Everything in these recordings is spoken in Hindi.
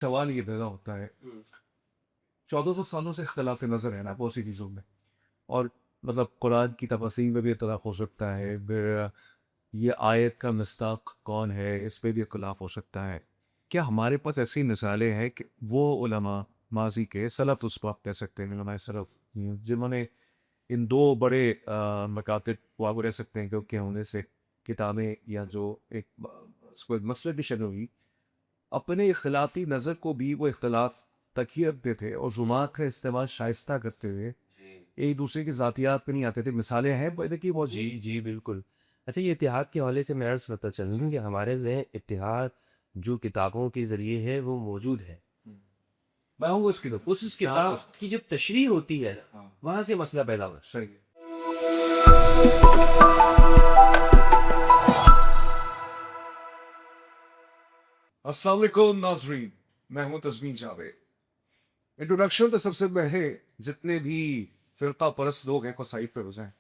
सवाल ये पैदा होता है, 1400 सालों से इख्तिलाफ नज़र है ना बहुत सी चीज़ों में। और मतलब कुरान की तफसीर में भी इख्तिलाफ हो सकता है, फिर ये आयत का मिस्ताक कौन है इस पे भी इख्तिलाफ हो सकता है। क्या हमारे पास ऐसी मिसालें हैं कि वो उलमा माजी के सलफ़, उसको आप कह सकते हैं उलमाए सलफ़, जिन्होंने इन दो बड़े मकातब को आप कह सकते हैं क्योंकि होने से किताबें या जो एक उसको एक मसले की शक्ल हुई, अपने इख्तिलाफी नज़र को भी वो इख्तिलाफ तकिए रखते थे और जुमात का इस्तेमाल शाइस्ता करते हुए एक दूसरे की ज़ातियात पे नहीं आते थे। मिसालें हैं पर देखिए बहुत जी, जी, बिल्कुल। अच्छा, ये इतिहाद के हवाले से मैं अर्ज़ करता चलूँ कि हमारे ज़हन इतिहाद जो किताबों के ज़रिए है वो मौजूद है। मैं हूँ उसकी तरफ उस जहाँ किताब की जब तशरीह होती है, हाँ वहाँ से मसला पैदा हुआ। सही है। अस्सलाम वालेकुम नाज़रीन, मैं हूँ तज़मीन जावेद। इंट्रोडक्शन तो सबसे पहले जितने भी फ़िरका परस्त लोग हैं को साइड पे हो जाएं,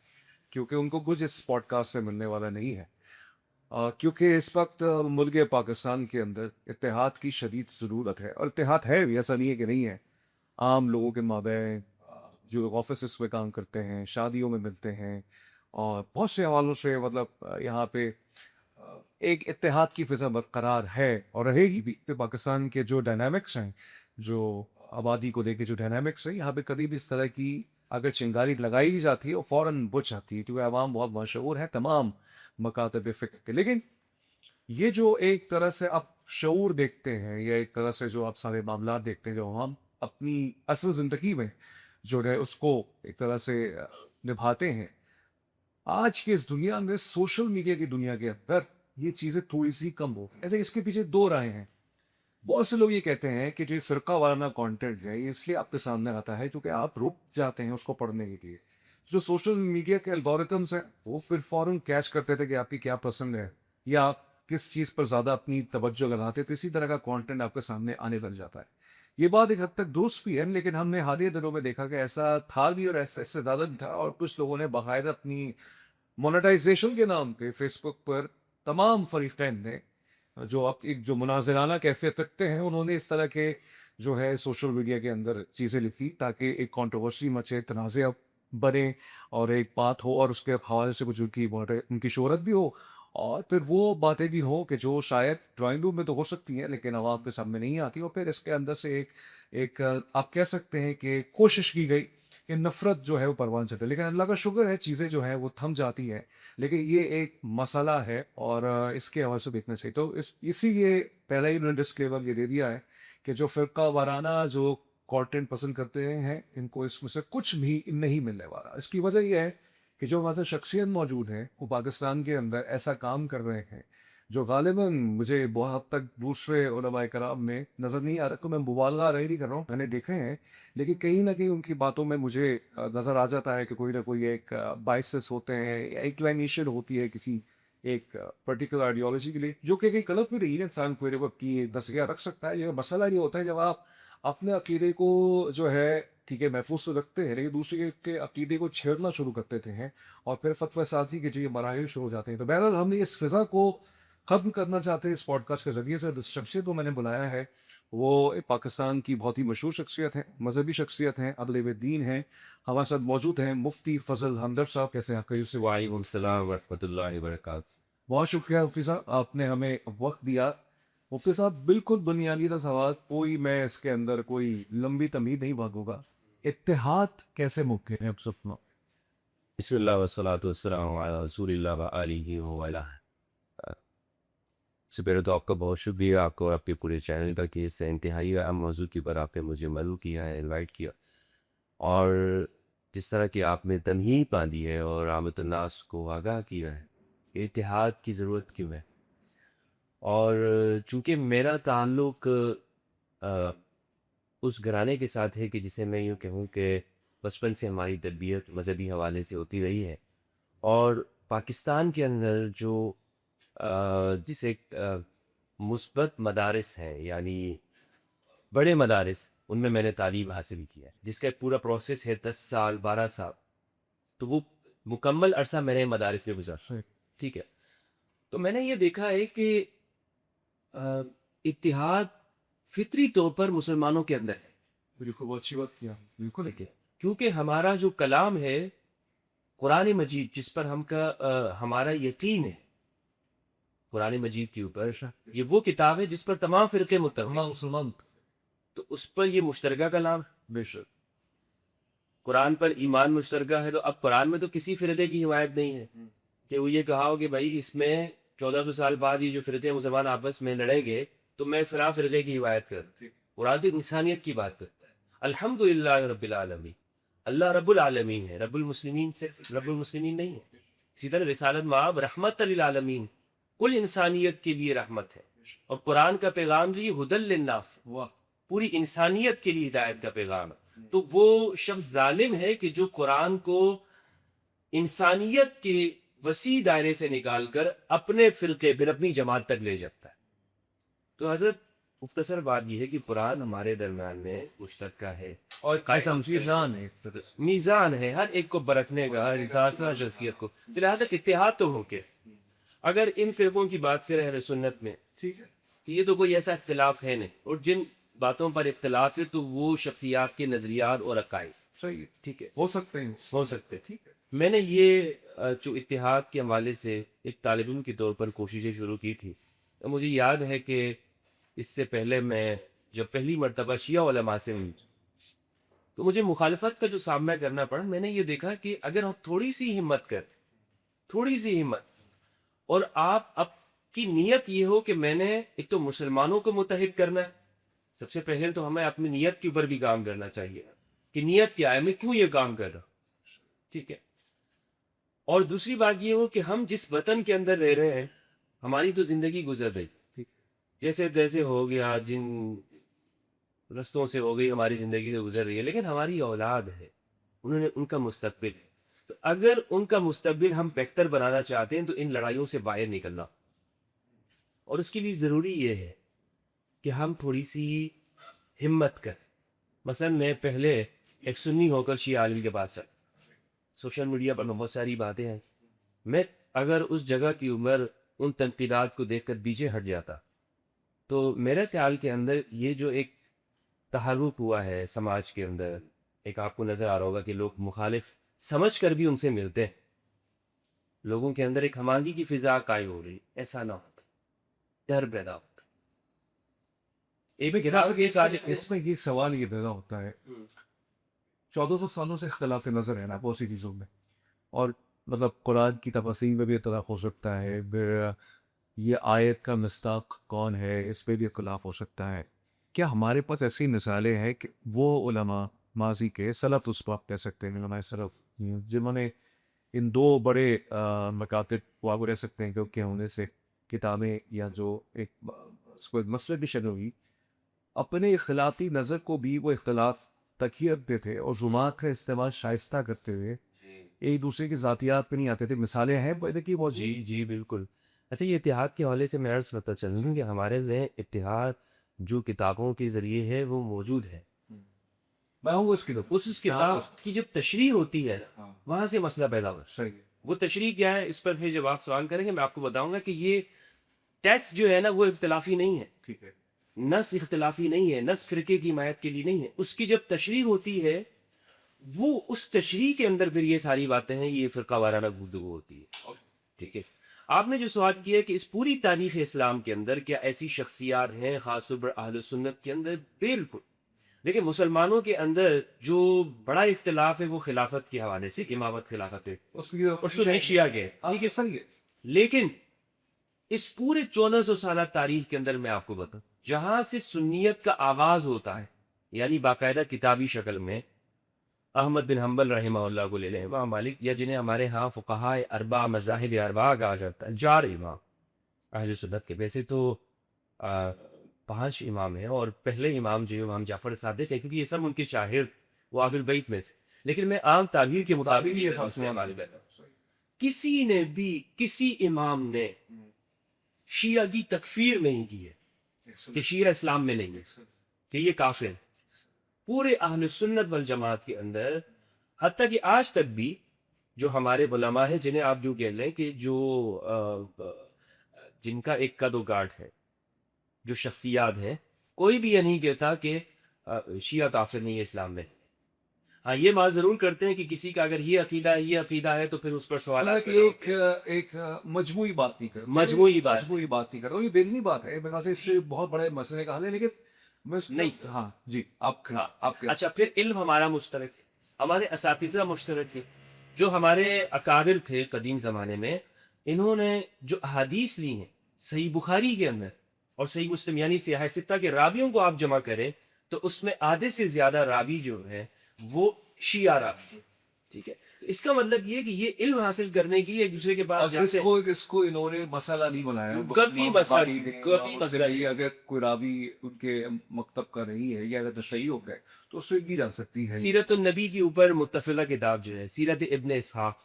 क्योंकि उनको कुछ इस पॉडकास्ट से मिलने वाला नहीं है। क्योंकि इस वक्त मुल्क पाकिस्तान के अंदर इत्तेहाद की शदीद ज़रूरत है, और इत्तेहाद है भी, ऐसा नहीं है कि नहीं है। आम लोगों के माबैन जो ऑफिस में काम करते हैं, शादियों में मिलते हैं, और बहुत से हवालों से मतलब यहाँ पे एक इत्तेहाद की फ़िज़ा बरकरार है और रहेगी भी। कि पाकिस्तान के जो डायनामिक्स हैं, जो आबादी को लेके जो डायनामिक्स है, यहाँ पे कभी भी इस तरह की अगर चिंगारी लगाई भी जाती है वो फ़ौरन बुझ जाती है, क्योंकि आवाम बहुत मशहूर है तमाम मकातब फ़िक्र के। लेकिन ये जो एक तरह से आप शऊर देखते हैं, या एक तरह से जो आप सारे मामला देखते हैं, जो हम अपनी असल ज़िंदगी में जो है उसको एक तरह से निभाते हैं, आज की इस दुनिया में, सोशल मीडिया की दुनिया के अंदर ये चीज़ें थोड़ी सी कम हो गई। ऐसे इसके पीछे दो राहें हैं। बहुत से लोग ये कहते हैं कि जो फ़िरका वाराना कंटेंट है ये इसलिए आपके सामने आता है क्योंकि आप रुक जाते हैं उसको पढ़ने के लिए। जो सोशल मीडिया के एल्गोरिथम्स हैं वो फिर फ़ौरन कैच करते थे कि आपकी क्या पसंद है, या आप किस चीज़ पर ज़्यादा अपनी तवज्जो लगाते, तो इसी तरह का कंटेंट आपके सामने आने लग जाता है। ये बात एक हद तक दुरुस्त भी है, लेकिन हमने हालिया दिनों में देखा कि ऐसा था भी और ऐसा इससे ज़्यादा भी था, और कुछ लोगों ने बाकायदा अपनी मोनेटाइजेशन के नाम पे फेसबुक पर तमाम फरीकैन ने जो अब एक जो मुनाज़िराना कैफ़ियत रखते हैं, उन्होंने इस तरह के जो है सोशल मीडिया के अंदर चीज़ें लिखी ताकि एक कंट्रोवर्सी मचे, तनाज़ा बने, और एक बात हो, और उसके हवाले से कुछ उनकी शोहरत भी हो, और फिर वो बातें भी हों कि जो शायद ड्राइंग रूम में तो हो सकती हैं लेकिन आवाम के सामने नहीं आती, और फिर इसके अंदर से एक आप कह सकते हैं कि कोशिश की गई कि नफ़रत जो है वो परवान चढ़े। लेकिन अल्लाह का शुक्र है चीज़ें जो हैं वो थम जाती हैं। लेकिन ये एक मसला है, और इसके हवाले से देखना चाहिए। तो इसीलिए पहले ही उन्होंने डिस्क्लेमर ये दे दिया है कि जो फ़िरका वाराना जो कंटेंट पसंद करते हैं, इनको इसमें से कुछ भी नहीं मिलने वाला। इसकी वजह ये है कि जो हमारे शख्सियत मौजूद हैं, वो पाकिस्तान के अंदर ऐसा काम कर रहे हैं, जो ग़ालिबन मुझे बहुत हद तक दूसरे उलमाए कराम में नज़र नहीं आ रहा। तो मैं मुबालगा नहीं कर रहा हूँ, मैंने देखे हैं, लेकिन कहीं न कहीं उनकी बातों में मुझे नज़र आ जाता है कि कोई ना कोई एक बायसेस होते हैं, या इंक्लिनेशन होती है किसी एक पर्टिकुलर आइडियोलॉजी के लिए, जो कि कहीं गलत भी नहीं है। इंसान कोई ना कोई अपनी नज़रिया रख सकता है। ये मसला ये होता है जब आप अपने अकीदे को जो है ठीक है महफूज तो रखते हैं, लेकिन दूसरे के अकीदे को छेड़ना शुरू कर देते हैं, और फिर फतवा साजी के जो ये मराहिल शुरू हो जाते हैं। तो बहरहाल हमने इस फिज़ा को ख़त्म करना चाहते हैं इस पॉडकास्ट के ज़रिए से। जिस शख्सियत को मैंने बुलाया है वो एक पाकिस्तान की बहुत ही मशहूर शख्सियत है, मजहबी शख्सियत हैं, अदल दीन हैं। हमारे साथ मौजूद हैं मुफ्ती फजल हमदर्द साहब। कैसे हैं आप? यूसुफ, वालेकुम सलाम व रहमतुल्लाहि व बरकातहू। बहुत शुक्रिया मुफ्ती साहब, आपने हमें वक्त दिया। मुफ्ती साहब, बिल्कुल बुनियादी सा सवाल, कोई मैं इसके अंदर कोई लंबी तमीद नहीं भागूंगा। इत्तेहाद कैसे मुमकिन है अब सपना? बिस्मिल्लाह वस्सलातु वस्सलामु अला रसूलिल्लाह व आलिहि व अला। सबसे पहले तो आपका बहुत शुक्रिया, आपको और आपके पूरे चैनल का, कि इस इंतहाई अहम मौजू के ऊपर आपने मुझे मदऊ किया है, इनवाइट किया। और जिस तरह की आपने तमहीद बांधी है और आमतुन्नास को आगाह किया है कि इत्तेहाद की ज़रूरत क्यों है। और चूँकि मेरा ताल्लुक़ उस घराने के साथ है कि जिसे मैं यूँ कहूँ कि बचपन से हमारी तरबियत मज़हबी हवाले से होती रही है, और पाकिस्तान के अंदर जो जिसे मुस्बत मदारिस हैं, यानी बड़े मदारिस, उनमें मैंने तालीम हासिल किया है, जिसका एक पूरा प्रोसेस है 10 साल 12 साल। तो वो मुकम्मल अरसा मैंने मदारिस में गुजारा। सही। ठीक है। तो मैंने ये देखा है कि इत्तिहाद फितरी तौर पर मुसलमानों के अंदर है। बिल्कुल, बहुत अच्छी बात किया, बिल्कुल। ठीक है, क्योंकि हमारा जो कलाम है कुरान मजीद, जिस पर हमारा यकीन है कुरान मजीद के ऊपर, ये वो किताब है जिस पर तमाम फिरके मुत्तफ़िक़ हैं। मुसलमान, तो उस पर ये मुश्तरका कलाम है। बेशक। कुरान पर ईमान मुश्तरका है, तो अब कुरान में तो किसी फिरके की हिमायत नहीं है कि वो ये कहा हो कि भाई इसमें 1400 साल बाद ये जो फिरके मुसलमान आपस में लड़ेंगे तो मैं फिलहाल फिरके की हिमायत कर। कुरान तो इंसानियत की बात करता है। अल्हम्दुलिल्लाह रब्बिल आलमीन, अल्लाह रब्बुल आलमीन है, रब्बुल मुस्लिमीन सिर्फ रब्बुल मुस्लिमीन नहीं है। इसी तरह रिसालत माब रहमत लिल आलमीन, कुल इंसानियत के लिए रहमत है। और कुरान का पैगाम जो ये हुदल लिन्नास, वाह, पूरी इंसानियत के लिए हिदायत का पैगाम है। तो वो शख्स जालिम है कि जो कुरान को इंसानियत के वसी दायरे से निकालकर अपने फिरके फिर अपनी जमात तक ले जाता है। तो हजरत मुख्तसर बात यह है कि कुरान हमारे दरम्यान में मुश्तरका है और ऐसा मीज़ान है एक तरह से। मीज़ान है हर एक को बरतने का, हर इंसान शख्सियत को। तो लिहाजा इत्तेहाद तो होके अगर इन फिरकों की बात करें अहले सुन्नत में, ठीक है, तो ये तो कोई ऐसा इख्तिलाफ है नहीं, और जिन बातों पर इख्तिलाफ है तो वो शख्सियात के नज़रियात और अकायद, सही है, ठीक है, हो सकते हैं, हो सकते हैं। ठीक है। मैंने ये जो इत्तिहाद के हवाले से एक तालिब इल्म के तौर पर कोशिशें शुरू की थी, तो मुझे याद है कि इससे पहले मैं जब पहली मरतबा शिया उलमा से मिली तो मुझे मुखालफत का जो सामना करना पड़ा। मैंने ये देखा कि अगर हम थोड़ी सी हिम्मत कर, थोड़ी सी हिम्मत, और आपकी नीयत ये हो कि मैंने एक तो मुसलमानों को मुत्तहिद करना है, सबसे पहले तो हमें अपनी नीयत के ऊपर भी काम करना चाहिए कि नीयत क्या है, मैं क्यों ये काम कर रहा हूं, ठीक है। और दूसरी बात ये हो कि हम जिस वतन के अंदर रह रहे हैं हमारी तो जिंदगी गुजर रही, ठीक, जैसे तैसे हो गया, जिन रस्तों से हो गई हमारी जिंदगी तो गुजर रही है, लेकिन हमारी औलाद है, उन्होंने उनका मुस्तकबिल है। तो अगर उनका मुस्तकबिल हम बेहतर बनाना चाहते हैं तो इन लड़ाइयों से बाहर निकलना, और उसके लिए ज़रूरी ये है कि हम थोड़ी सी हिम्मत करें। मसलन मैं पहले एक सुन्नी होकर शिया आलिम के पास चला, सोशल मीडिया पर बहुत सारी बातें हैं, मैं अगर उस जगह की उम्र उन तनकीदात को देखकर पीछे हट जाता तो मेरे ख्याल के अंदर ये जो एक तहरुक हुआ है समाज के अंदर, एक आपको नज़र आ रहा होगा कि लोग मुखालिफ समझ कर भी उनसे मिलते हैं, लोगों के अंदर एक हमादगी की फिजा कायम हो रही, ऐसा ना होता, डर पैदा होता। एक किताब के साथ इसमें ये सवाल ये पैदा होता है, 1400 सालों से इख्तलाफ नजर है ना बहुत सी चीज़ों में, और मतलब कुरान की तफसीर में भी इख्तलाफ हो सकता है, फिर ये आयत का मिस्ताक कौन है इस पर भी इख्तलाफ हो सकता है। क्या हमारे पास ऐसी मिसालें हैं कि वो उलमा माजी के सलफ उस पर आप कह सकते हैं उलमा सलफ जिन्होंने इन दो बड़े मकातिब को आप कह सकते हैं क्योंकि होने से किताबें या जो एक उसको एक मसले की शक्ल हुई, अपने इख्तलाफी नज़र को भी वो इख्तलाफ तकिए रखते थे और जुमात का इस्तेमाल शाइस्ता करते हुए एक दूसरे की ज़ातियात पे नहीं आते थे। मिसालें हैं पैदा की बहुत। जी जी बिल्कुल। अच्छा, ये इत्तेहाद के हवाले से मैं अर्ज़ करता चलूँ कि हमारे ज़हन इत्तेहाद जो किताबों के ज़रिए है वो मौजूद है। मैं हूँ उसकी तो उस किताब की जब तशरीह होती है हाँ। वहाँ से मसला पैदा हुआ। सही है, वो तशरीह क्या है, इस पर फिर जब आप सवाल करेंगे मैं आपको बताऊंगा कि ये टैक्स जो है ना वो इख्तलाफी नहीं है, ठीक है, नस इख्तलाफी नहीं है, नस फिरके की हिमायत के लिए नहीं है। उसकी जब तशरीह होती है वो उस तशरीह के अंदर फिर ये सारी बातें हैं, ये फ़िरका वाराना गुफ्तगू होती है, ठीक है। आपने जो सवाल किया है कि इस पूरी तारीख़ इस्लाम के अंदर क्या ऐसी शख्सियात हैं ख़ास तौर पर अहले सुन्नत के अंदर, बिल्कुल। देखिए मुसलमानों के अंदर जो बड़ा इख्तिलाफ है वो खिलाफत के हवाले से, इमामत खिलाफत है उसकी और सुन्नी शिया के, ठीक है, सही है। लेकिन इस पूरे 1400 साल तारीख के अंदर मैं आपको बताऊं जहां से सुन्नियत का आगाज होता है, यानी बाकायदा किताबी शक्ल में अहमद बिन हम्बल रहमहुल्लाह को ले लें, इमाम मालिक, या जिन्हें हमारे यहाँ फुक़हा अरबा मज़ाहिब अरबा कहा जाता है, 4 इमाम अहले सुन्नत के। वैसे तो 5 इमाम हैं और पहले इमाम जो इमाम जाफ़र सादिक़ है क्योंकि ये सब उनके शाहिद वो अहलुल बैत में से, लेकिन मैं आम ताबीर के मुताबिक ये समझने वाले किसी ने भी किसी इमाम ने शिया की तकफीर नहीं की है कि शिया इस्लाम में नहीं है, कि ये काफिर है। पूरे अहले सुन्नत वल जमात के अंदर हत्ता कि आज तक भी जो हमारे उलमा है, जिन्हें आप यूँ कह लें कि जो जिनका एक कद व काठ है, जो शख्सियात हैं, कोई भी ये नहीं कहता कि शिया काफिर नहीं है इस्लाम में। हाँ, ये बात जरूर करते हैं कि किसी का अगर ये अकीदा है तो फिर उस पर सवाल हालांकि एक मजमूई बात नहीं कर मजमूई बात मजमूई बात नहीं कर रहा हूँ, ये बेदनी बात है, मेरे ख्याल से इससे बहुत बड़े मसले का हल है, लेकिन नहीं। हाँ जी, आप हाँ, अच्छा, फिर इल्म हमारा मुश्तरक है, हमारे असातिज़ा मुश्तरक है। जो हमारे अकाबिर थे कदीम ज़माने में, इन्होंने जो अहादीस ली हैं सही बुखारी के अंदर और सही मुस्लिम यानी सियाह सित्ता के रावियों को आप जमा करें तो उसमें आधे से ज्यादा रावी जो है वो शिया रावी थे। ठीक है, तो इसका मतलब ये कि ये इल्म हासिल करने के लिए एक दूसरे के पास जाते हैं। इसको इन्होंने मसला नहीं बनाया, कभी मसला नहीं, कभी मसला नहीं। अगर कोई रावी उनके मकतब का नहीं है या अगर तशय्युई हो गए तो उससे की जा सकती है। सीरत नबी के ऊपर मुत्तफिला किताब जो है सीरत इब्न इसहाक,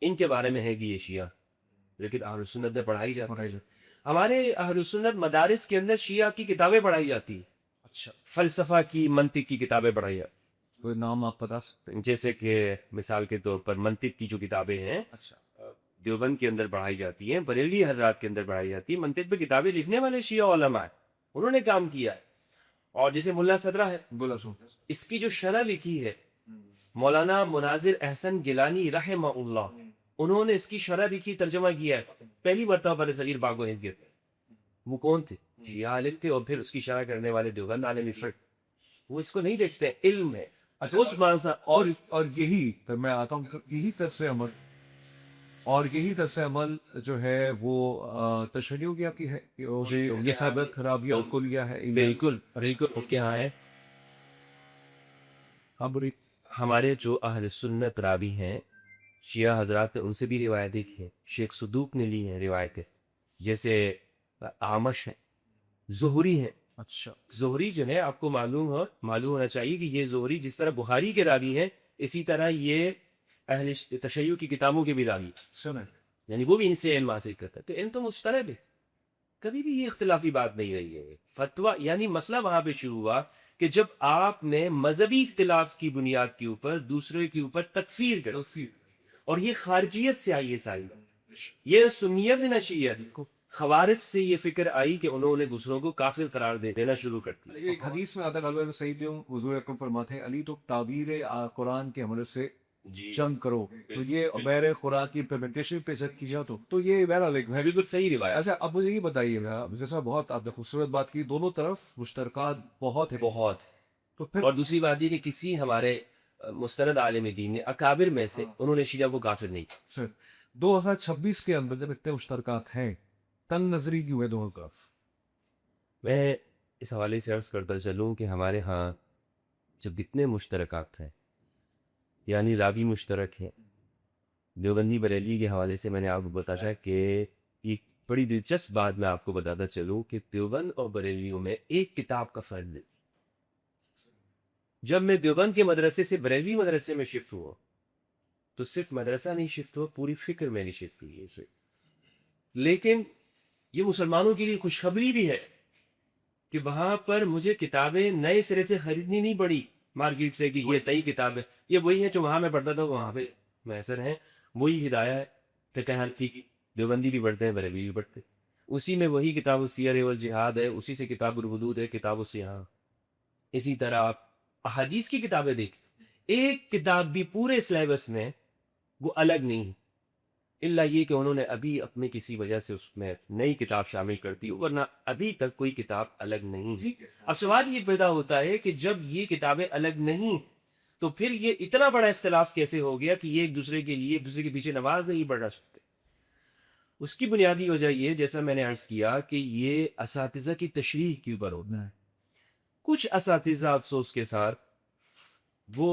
इनके बारे में है कि ये शिया, लेकिन अहले सुन्नत में पढ़ाई जाती है। हमारे अहले सुन्नत मदारिस के अंदर शिया की किताबें पढ़ाई जाती है। अच्छा, फलसफा की, मंतिक की किताबें पढ़ाई जाती। कोई नाम आप बता सकते हैं? जैसे कि मिसाल के तौर पर मंतिक की जो किताबें हैं, अच्छा, देवबंद के अंदर पढ़ाई जाती हैं, बरेली हजरात के अंदर पढ़ाई जाती है। मंतिक पे किताबें लिखने वाले शिया उलमा है, उन्होंने काम किया है। और जैसे मुल्ला सदरा है, बोला सुन, इसकी जो शरह लिखी है मौलाना मुनाजिर अहसन गिलानी रहमहुल्लाह, उन्होंने इसकी शरह लिखी, तर्जमा किया है पहली मरतबा बरसगीर बागो हिंद के। वो कौन थे? शिया आलिम थे, और फिर उसकी शरह करने वाले देवबंद आलिम इफरत। वो इसको नहीं देखते हैं, इल्म है। अच्छा, उस मानसा और यही फिर मैं आता हूँ, यही तरस अमल जो है वो तशय्युई की आपकी है, ये सबक खराबी आपको लिया है। बिल्कुल बिल्कुल ओके। हाँ है, हाँ बुरी हमारे जो अहले सुन्नत रावी हैं शिया हजरात ने उनसे भी रिवायतें की हैं। शेख सदूक ने ली हैं रिवायतें, जैसे आमश है, ज़ुहरी है। अच्छा, ज़ुहरी जो है आपको मालूम होना चाहिए कि ये ज़ुहरी जिस तरह बुखारी के रावी हैं, इसी तरह ये अहले तशय्युई की किताबों के भी रावी, सुने यानी वो भी इनसे इल्म हासिल करता है। तो इन तो मुश्तरक है, कभी भी ये इख्तिलाफी बात नहीं रही है। फतवा यानी मसला वहां पे शुरू हुआ कि जब आपने मजहबी इख्तिलाफ की बुनियाद के ऊपर दूसरे के ऊपर तकफीर कर, और ये खारजियत से आई है सारी, ये सुन्नियत न शियत, खवारिज से ये फिक्र आई कि उन्होंने दूसरों को काफिर करार देना शुरू कर दिया। एक हदीस में आता है, सही भी हूँ, हुजूर अकरम फरमाते हैं, अली तो ताबीर कुरान के हमले से जंग करो। तो ये बैर खुराक की इम्प्लीमेंटेशन पे जंग की जाए तो ये बहरहाल एक है, बिल्कुल सही रिवायत। अच्छा, अब मुझे ये बताइएगा, जैसा बहुत आपने खूबसूरत बात की, दोनों तरफ मुश्तरकात बहुत है, बहुत। तो फिर और दूसरी बात ये कि किसी हमारे मुस्तनद आलिम दीन ने अकाबिर में से उन्होंने शिया को काफिर नहीं किया। सर 2026 के अंदर जब इतने मुश्तरकात हैं, तंग नजरी क्यों है दोनों तरफ? मैं इस हवाले से अर्ज करता चलूँ कि हमारे यहाँ जब इतने मुश्तरकात हैं, यानी रावी मुश्तरक है, देवबंदी बरेली के हवाले से मैंने आपको बताया कि एक बड़ी दिलचस्प बात मैं आपको बताता चलूँ कि देवबंद और बरेलियों में एक किताब का फर्क है। जब मैं देवबंद के मदरसे से बरेली मदरसे में शिफ्ट हुआ तो सिर्फ मदरसा नहीं शिफ्ट हुआ, पूरी फिक्र मैंने शिफ्ट हुई है इसे। लेकिन ये मुसलमानों के लिए खुशखबरी भी है कि वहां पर मुझे किताबें नए सिरे से खरीदनी नहीं पड़ी मार्केट से कि ये नई किताब है, ये वही है जो वहां मैं पढ़ता था, वहां पे मैसर है, वही हिदाया है। फिक़ह हनफी की देवबंदी भी पढ़ते हैं, बरेली भी पढ़ते हैं, उसी में वही किताब सियर वल जिहाद है, उसी से किताब हुदूद है, किताब सियाह। इसी तरह आप अहादीस की किताबें देख, एक किताब भी पूरे सिलेबस में वो अलग नहीं है, इल्ला ये कि उन्होंने अभी अपने किसी वजह से उसमें नई किताब शामिल कर दी, वरना अभी तक कोई किताब अलग नहीं है। अब सवाल ये पैदा होता है कि जब ये किताबें अलग नहीं तो फिर ये इतना बड़ा इख्तिलाफ कैसे हो गया कि ये एक दूसरे के लिए एक दूसरे के पीछे नमाज नहीं पढ़ सकते? उसकी बुनियादी वजह ये, जैसा मैंने अर्ज किया, कि ये असातिज़ा की तशरीह के ऊपर होता है। कुछ असातिज़ा अफसोस के साथ वो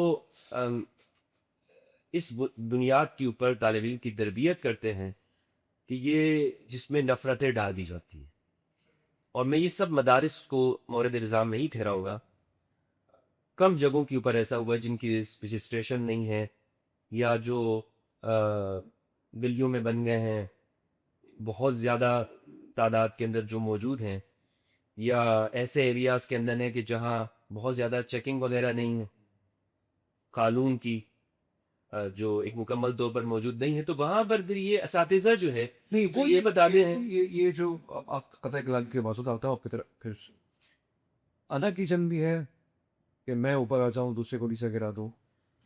इस बुनियाद के ऊपर तालिब इल्म की तरबियत करते हैं कि ये जिसमें नफ़रतें डाल दी जाती हैं, और मैं ये सब मदारिस को मौरद इल्ज़ाम नहीं ठहराऊंगा। कम जगहों के ऊपर ऐसा हुआ है जिनकी रजिस्ट्रेशन नहीं है, या जो गलियों में बन गए हैं, बहुत ज़्यादा तादाद के अंदर जो मौजूद हैं, या ऐसे एरियाज़ के अंदर है कि जहाँ बहुत ज़्यादा चेकिंग वगैरह नहीं है, कानून की जो एक मुकम्मल तौर पर मौजूद नहीं है, तो वहाँ पर फिर ये असातिज़ा जो है नहीं, वो ये बताते हैं। ये जो आप कतई कलाम के मौजूद आता है आपकी तरफ फिर अना की जंग भी है कि मैं ऊपर आ जाऊं दूसरे को नीचे गिरा दूं,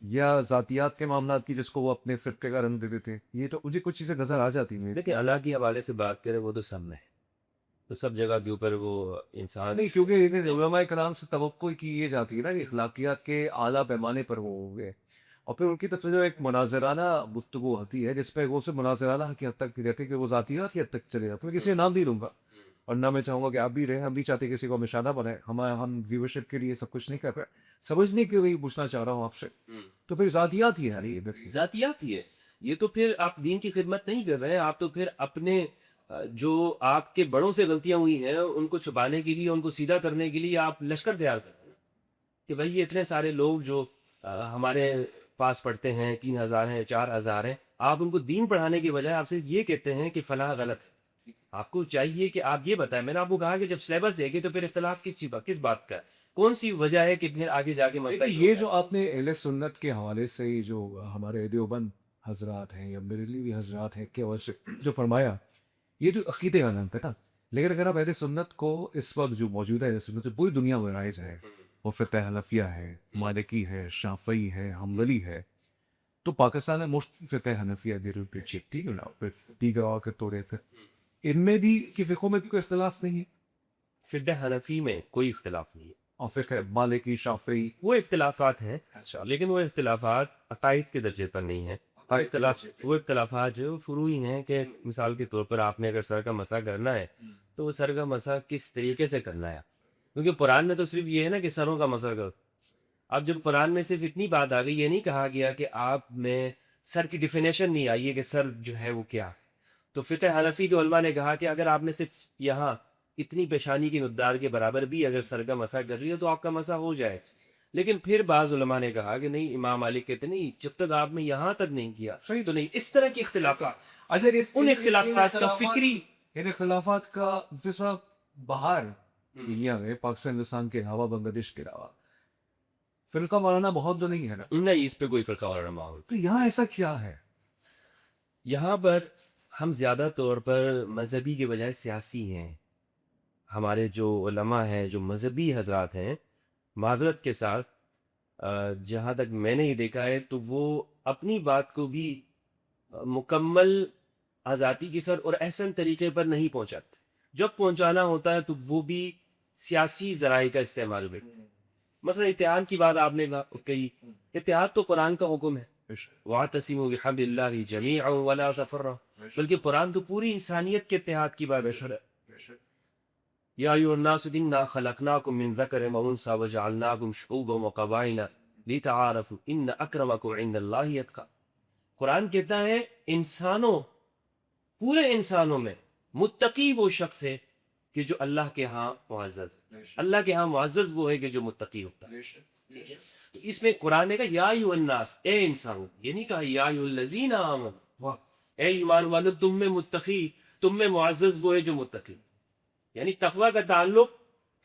या जातियात के मामला की जिसको वो अपने फिरके का रंग दे देते हैं, ये तो मुझे कुछ चीज़ें नजर आ जाती हैं। देखिए अल्लाह के हवाले से बात करें वो तो सब में है, तो सब जगह के ऊपर वो इंसान नहीं, क्योंकि इन्हें उलमाए कराम से तवक्को की ये जाती है ना कि अखलाकियात के आला पैमाने पर वो हो गए, और फिर उनकी तरफ से जो एक मुनाजराना गुफ्तगू होती है जिसपे वो सिर्फ मुनाजराना की हद तक नहीं रहती कि वो जातियात की हद तक चले जाते हैं। मैं किसी का नाम नहीं लूंगा और ना मैं चाहूंगा कि आप भी रहें, हम भी चाहते किसी को निशाना बनाए, हम व्यूअरशिप के लिए सब कुछ नहीं कर रहे, समझने के लिए पूछना चाह रहा हूँ आपसे। तो फिर जातियात ही है यार ये। जातियात ही है ये, तो फिर आप दीन की खिदमत नहीं कर रहे हैं, आप तो फिर अपने जो आपके बड़ों से गलतियां हुई हैं उनको छुपाने के लिए, उनको सीधा करने के लिए आप लश्कर तैयार कर रहे हैं कि भाई ये इतने सारे लोग जो हमारे पास पढ़ते हैं, 3,000 हैं, 4,000 हैं, आप उनको दीन पढ़ाने की बजाय आप सिर्फ ये कहते हैं कि फलाह गलत है। आपको चाहिए कि आप ये बताएं, मैंने आपको कहा कि जब सिलेबस है तो फिर इख्तलाफ किस चीज का, किस बात का है? कौन सी वजह है कि फिर आगे जाके मसला देखिए, ये जो आपने अहले सुन्नत के हवाले से ही जो हमारे देवबंद हजरात हैं या बरेलवी हजरात हैं के हवाले से जो फरमाया, ये जो अकीदे का नाम था ना, लेकिन अगर आप अहले सुन्नत को इस वक्त जो मौजूदा अहले सुन्नत पूरी दुनिया में राइज है, वो फिक़ह हनफिया है, मालिकी है, शाफई है, हम्बली है, तो पाकिस्तान में मुश्त फिक़ह हनफिया दे रही ठीक है ना, फिर दीगर और के तौर पर इनमें भी कि फ़िक़ों में भी कोई इख्तलाफ नहीं है, फिर हनफी में कोई इख्तलाफ नहीं है, और फिक़ह मालिकी शाफई वो इख्तलाफात हैं, अच्छा, लेकिन वो इख्तलाफात अकायद के दर्जे पर नहीं है। वो इख्तलाफात जो फुरूई हैं कि मिसाल के तौर पर आपने अगर सर का मसा करना है तो वो सर का मसा किस तरीके से करना है, क्योंकि कुरान में तो सिर्फ ये है ना कि सरों का मसा करो। अब जब कुरान में सिर्फ इतनी बात आ गई, ये नहीं कहा गया कि आप में सर की डिफिनेशन नहीं आई है कि सर जो है वो क्या, तो फिक़ह हनफी के उलमा ने कहा कि अगर आपने सिर्फ यहाँ इतनी पेशानी की मकदार के बराबर भी अगर सर का मसा कर रही हो तो आपका मसा हो जाए। लेकिन फिर बाज़ उलमा ने कहा कि नहीं, इमाम मालिक कहते नहीं, जब तक आपने यहाँ तक नहीं किया सही तो नहीं। इस तरह के इख्तिलाफात, अच्छा, उन इख्तिलाफात का फिक्री, इन इख्तिलाफात का दूसरा बाहर दुनिया में पाकिस्तान हिंदुस्तान के अलावा बांग्लादेश के अलावा फिरका माराना बहुत तो नहीं है ना, नहीं, इस पे कोई फ़िरका वाला माहौल। तो यहाँ ऐसा क्या है? यहाँ पर हम ज़्यादा तौर पर मजहबी के बजाय सियासी हैं। हमारे जो उलमा हैं, जो मजहबी हजरात हैं, माजरत के साथ जहाँ तक मैंने ये देखा है तो वो अपनी बात को भी मुकम्मल आज़ादी के साथ और एहसन तरीके पर नहीं पहुँचाते। जब पहुँचाना होता है तो वो भी सियासी ज़राए का इस्तेमाल करते हैं। मसलन इत्तेहाद की बात आपने कही, इत्तेहाद तो कुरान का हुक्म है, वातसिमू बिहब्लिल्लाहि जमीअन वला तफर्रक़ू, बल्कि कुरान तो पूरी इंसानियत के इत्तेहाद की बात है। या अय्युहन्नास इन्ना खलक़नाकुम मिन ज़करिन व उन्सा वजअलनाकुम शुऊबन व क़बाइल लितआरफ़ू इन्न अक्रमकुम इन्दल्लाहि अत्क़ाकुम। कुरान कहता है इंसानों, पूरे इंसानों में मुत्तकी वो शख्स है कि जो अल्लाह के यहाँ मुअज़्ज़ज़ है। अल्लाह के यहाँ मुअज़्ज़ज़ वो है कि जो मुत्तकी होता है। तो इसमें कुरान ने कहा या अय्युहन्नास, ए इंसान, ये नहीं कहा या अय्युहल्लज़ीना आमनू, ए ईमान वालों तुम में मुत्तकी, तुम में मुअज़्ज़ज़ वो है जो मुत्तकी। यानी तक़वा का ताल्लुक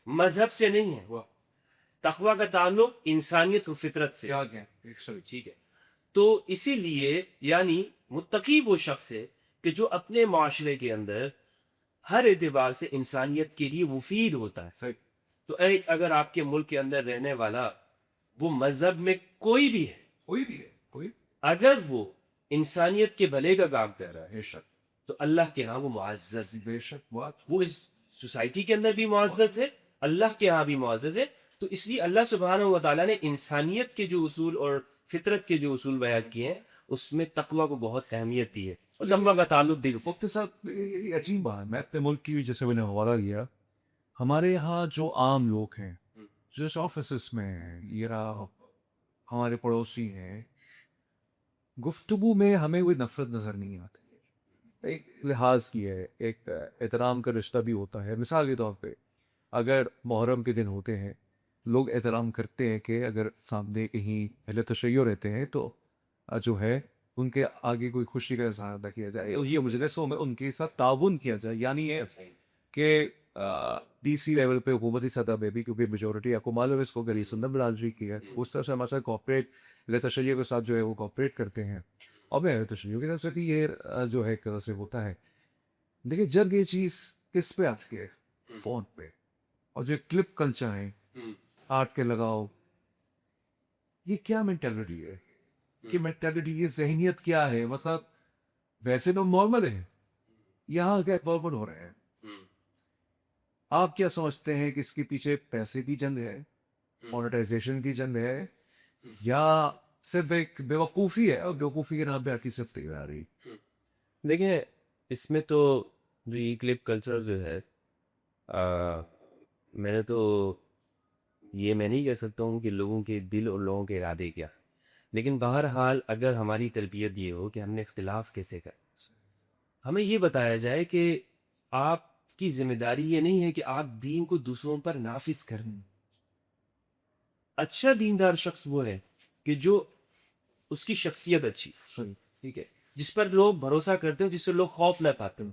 मजहब से नहीं है, तक़वा का ताल्लुक इंसानियत और फितरत से। ठीक है, तो इसीलिए यानी मुत्तकी वो शख्स है कि जो अपने माशरे के अंदर हर एतबार से इंसानियत के लिए मुफीद होता है। तो एक अगर आपके मुल्क के अंदर रहने वाला वो मजहब में कोई भी है, अगर वो इंसानियत के भले का काम कर रहा है तो अल्लाह के यहाँ वो मुअज़्ज़ज़, बेशक बात, वो इस सोसाइटी के अंदर भी मुअज़्ज़ज़ है, अल्लाह के यहाँ भी मुअज़्ज़ज़ है। तो इसलिए अल्लाह सुब्हानहू व तआला ने इंसानियत के जो उसूल और फितरत के जो उसूल बयान किए हैं उसमें तकवा को बहुत अहमियत दी है, और तकवा का ताल्लुक दिल से। मुफ्ती साहब, ये अजीब बात, मैं अपने मुल्क की भी जैसे मैंने हवाला लिया, हमारे यहाँ जो आम लोग हैं जो इस ऑफिस में हैं या हमारे पड़ोसी हैं, गुफ्तगू में हमें कोई नफरत नज़र नहीं आती, एक लिहाज की है, एक एहतराम का रिश्ता भी होता है। मिसाल के तौर पे अगर मुहर्रम के दिन होते हैं, लोग एहतराम करते हैं कि अगर सामने कहीं अहले तशय्युर रहते हैं तो जो है उनके आगे कोई खुशी का इज़हार अदा किया जाए, ये मजलिसों में उनके साथ ताउन किया जाए। यानी ये कि DC लेवल पे हुकूमती सतह पे भी, क्योंकि मेजोरिटी आपको मालूम है इसको गली सुन्नत बरादरी की है, उस तरह से हमारे साथ कॉपरेट अहले तशय्युर के साथ जो है वो कॉपरेट करते हैं, और मैं अहले तशय्युर की तरफ से भी ये जो है एक तरह से होता है। देखिए, जब ये चीज़ किस पे आती है, फ़ोन पे, और जो क्लिप कल्चर है आर्ट के लगाओ। ये क्या मेंटेलिटी है? कि मेंटेलिटी, ये जहनियत क्या है? मतलब वैसे तो नॉर्मल है, यहाँ क्या गड़बड़ हो रहे हैं? आप क्या समझते हैं कि इसके पीछे पैसे की जंग है, मोनेटाइजेशन की जंग है, या सिर्फ एक बेवकूफ़ी है और बेवकूफ़ी के नाम पे आती सिर्फ तैयारी? देखिए, इसमें तो जो ये क्लिप कल्चर जो है, मैंने तो ये मैं नहीं कह सकता हूँ कि लोगों के दिल और लोगों के इरादे क्या, लेकिन बहरहाल अगर हमारी तरबियत ये हो कि हमने इख्तिलाफ कैसे कर, हमें ये बताया जाए कि आपकी जिम्मेदारी ये नहीं है कि आप दीन को दूसरों पर नाफिज करें। अच्छा दीनदार शख्स वो है कि जो उसकी शख्सियत अच्छी, ठीक है, जिस पर लोग भरोसा करते हो, जिससे लोग खौफ ना पाते हो।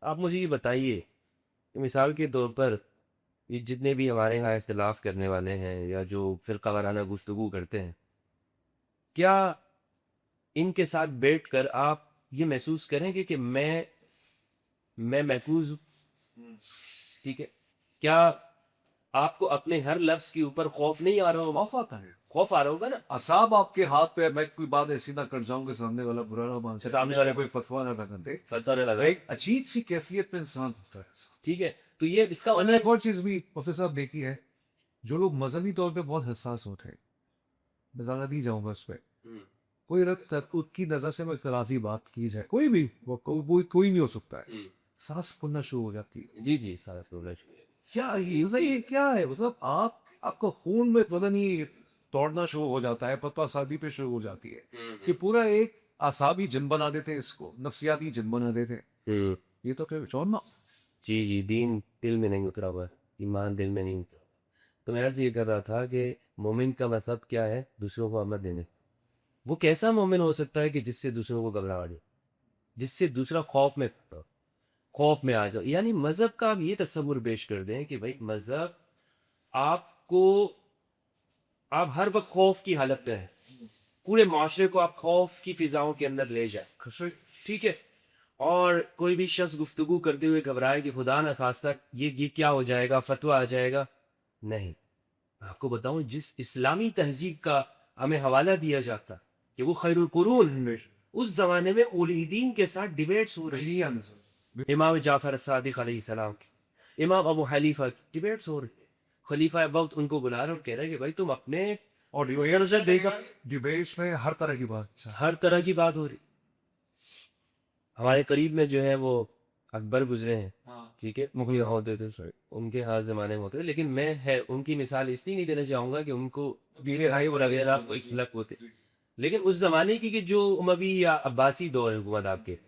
आप मुझे ये बताइए कि मिसाल के तौर पर ये जितने भी हमारे यहाँ इख्तिलाफ करने वाले हैं या जो फिरका वाराना गुफ्तगू करते हैं, क्या इनके साथ बैठकर आप ये महसूस करेंगे कि मैं महफूज हूँ? ठीक है, क्या आपको अपने हर लफ्ज के ऊपर खौफ नहीं आ रहा होगा? खौफ आता है। खौफ आ रहा होगा ना। असाब आपके हाथ पे, मैं कोई बात ऐसी ना कर जाऊं कि सामने वाला बुरा ना मान, सामने वाले कोई फतवा ना लगा दे। पता नहीं लगा। एक अजीब सी कैफियत में इंसान होता है। ठीक है, तो ये इसका मैंने एक और चीज भी प्रोफेसर साहब देखी है, जो लोग मजहबी तौर पे बहुत हसास होते हैं, मैं ज्यादा नहीं जाऊंगा उस पर, कोई उसकी नजर से मैं इख्तलाफी बात की जाए, कोई भी वो कोई नहीं हो सकता है, सांस फूलना शुरू हो जाती है। जी जी, सारा सोलह क्या ये क्या है? मतलब आपका खून में पता नहीं दौड़ना शुरू हो जाता है, पता शादी पे शुरू हो जाती है। ये पूरा एक आसाबी जिन बना देते हैं, इसको नफ्सियाती जिन बना देते हैं। ये तो क्या छोड़ना। जी जी, दीन दिल में नहीं उतरा हुआ है, ईमान दिल में नहीं उतरा। तो मैं अर्ज ये कर रहा था कि मोमिन का मतलब क्या है? दूसरों को अमत देने। वो कैसा मोमिन हो सकता है कि जिससे दूसरों को घबराहट हो, जिससे दूसरा खौफ में आ जाओ? यानी मजहब का आप ये तस्वुर पेश कर दें कि भाई मजहब आपको, आप हर वक्त खौफ की हालत में है, पूरे माशरे को आप खौफ की फिजाओं के अंदर ले जाए। ठीक है, और कोई भी शख्स गुफ्तगू करते हुए घबराए कि खुदा न खास्ता ये क्या हो जाएगा, फतवा आ जाएगा। नहीं, आपको बताऊं, जिस इस्लामी तहजीब का हमें हवाला दिया जाता कि वो खैरुल कुरून, उस जमाने में उलीदीन के साथ डिबेट्स हो रही है। इमाम जाफर सादिक अलैहिस्सलाम के, इमाम अबू हनीफा की डिबेट्स हो रही है। खलीफा वक्त उनको बुला रहे और कह रहे हैं कि भाई तुम अपने और देखा, डिबेट्स में हर तरह की बात, हर तरह की बात हो रही। हमारे करीब में जो है वो अकबर गुजरे हैं, ठीक है, मुगल होते थे, उनके हाथ जमाने में होते थे, लेकिन मैं है उनकी मिसाल इसलिए नहीं देना चाहूंगा कि उनको दीन भाई वगैरह कोई खिलक होते, लेकिन उस जमाने की कि जो उमवी या अब्बासी दौर हुकूमत आपके,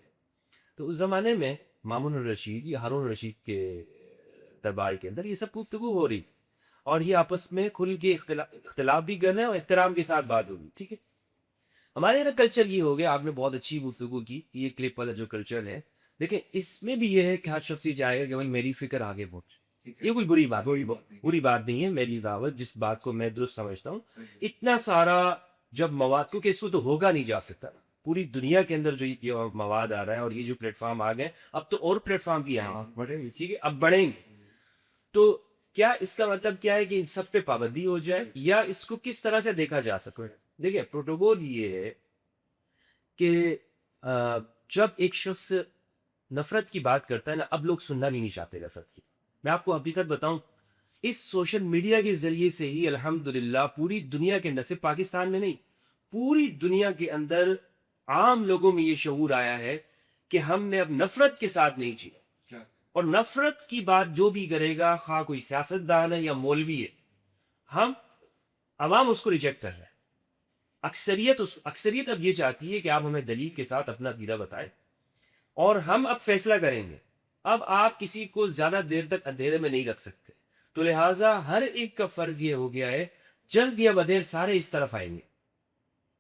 तो उस जमाने में मामून रशीद या हारून रशीद के दरबार के अंदर ये सब गुफ्तगू हो रही, और ये आपस में खुल के इख्तिलाफ भी कर रहे हैं और एहतराम के साथ बात होगी। ठीक है, हमारे यहाँ कल्चर ये हो गया, आपने बहुत अच्छी गुफ्तगू की, ये क्लिप वाला जो कल्चर है, लेकिन इसमें भी ये है कि हर शख्स ये चाहेगा कि भाई मेरी फिक्र आगे पहुंच। ये कोई बुरी बात नहीं है, मेरी दावत, जिस बात को मैं दुरुस्त समझता हूँ, इतना सारा जब मवाद, क्योंकि इसको तो होगा नहीं जा सकता, पूरी दुनिया के अंदर जो ये मवाद आ रहा है और ये जो प्लेटफॉर्म आ गए, अब तो और प्लेटफॉर्म भी आएंगे, ठीक है, अब बढ़ेंगे। तो क्या इसका मतलब क्या है कि इन सब पे पाबंदी हो जाए, या इसको किस तरह से देखा जा सके? देखिए, प्रोटोकॉल ये है कि जब एक शख्स नफरत की बात करता है ना, अब लोग सुनना भी नहीं चाहते नफरत की। मैं आपको हकीकत बताऊं, इस सोशल मीडिया के जरिए से ही अल्हम्दुलिल्लाह पूरी दुनिया के अंदर, सिर्फ पाकिस्तान में नहीं, पूरी दुनिया के अंदर आम लोगों में ये शऊर आया है कि हमने अब नफरत के साथ नहीं जिया, और नफरत की बात जो भी करेगा, खा कोई सियासतदान है या मौलवी है, हम अवाम उसको रिजेक्ट कर रहे हैं। अक्सरियत अब ये चाहती है कि आप हमें दलील के साथ अपना अकीदा बताएं और हम अब फैसला करेंगे। अब आप किसी को ज्यादा देर तक अंधेरे में नहीं रख सकते, तो लिहाजा हर एक का फर्ज ये हो गया है, जल्द या बदेर सारे इस तरफ आएंगे,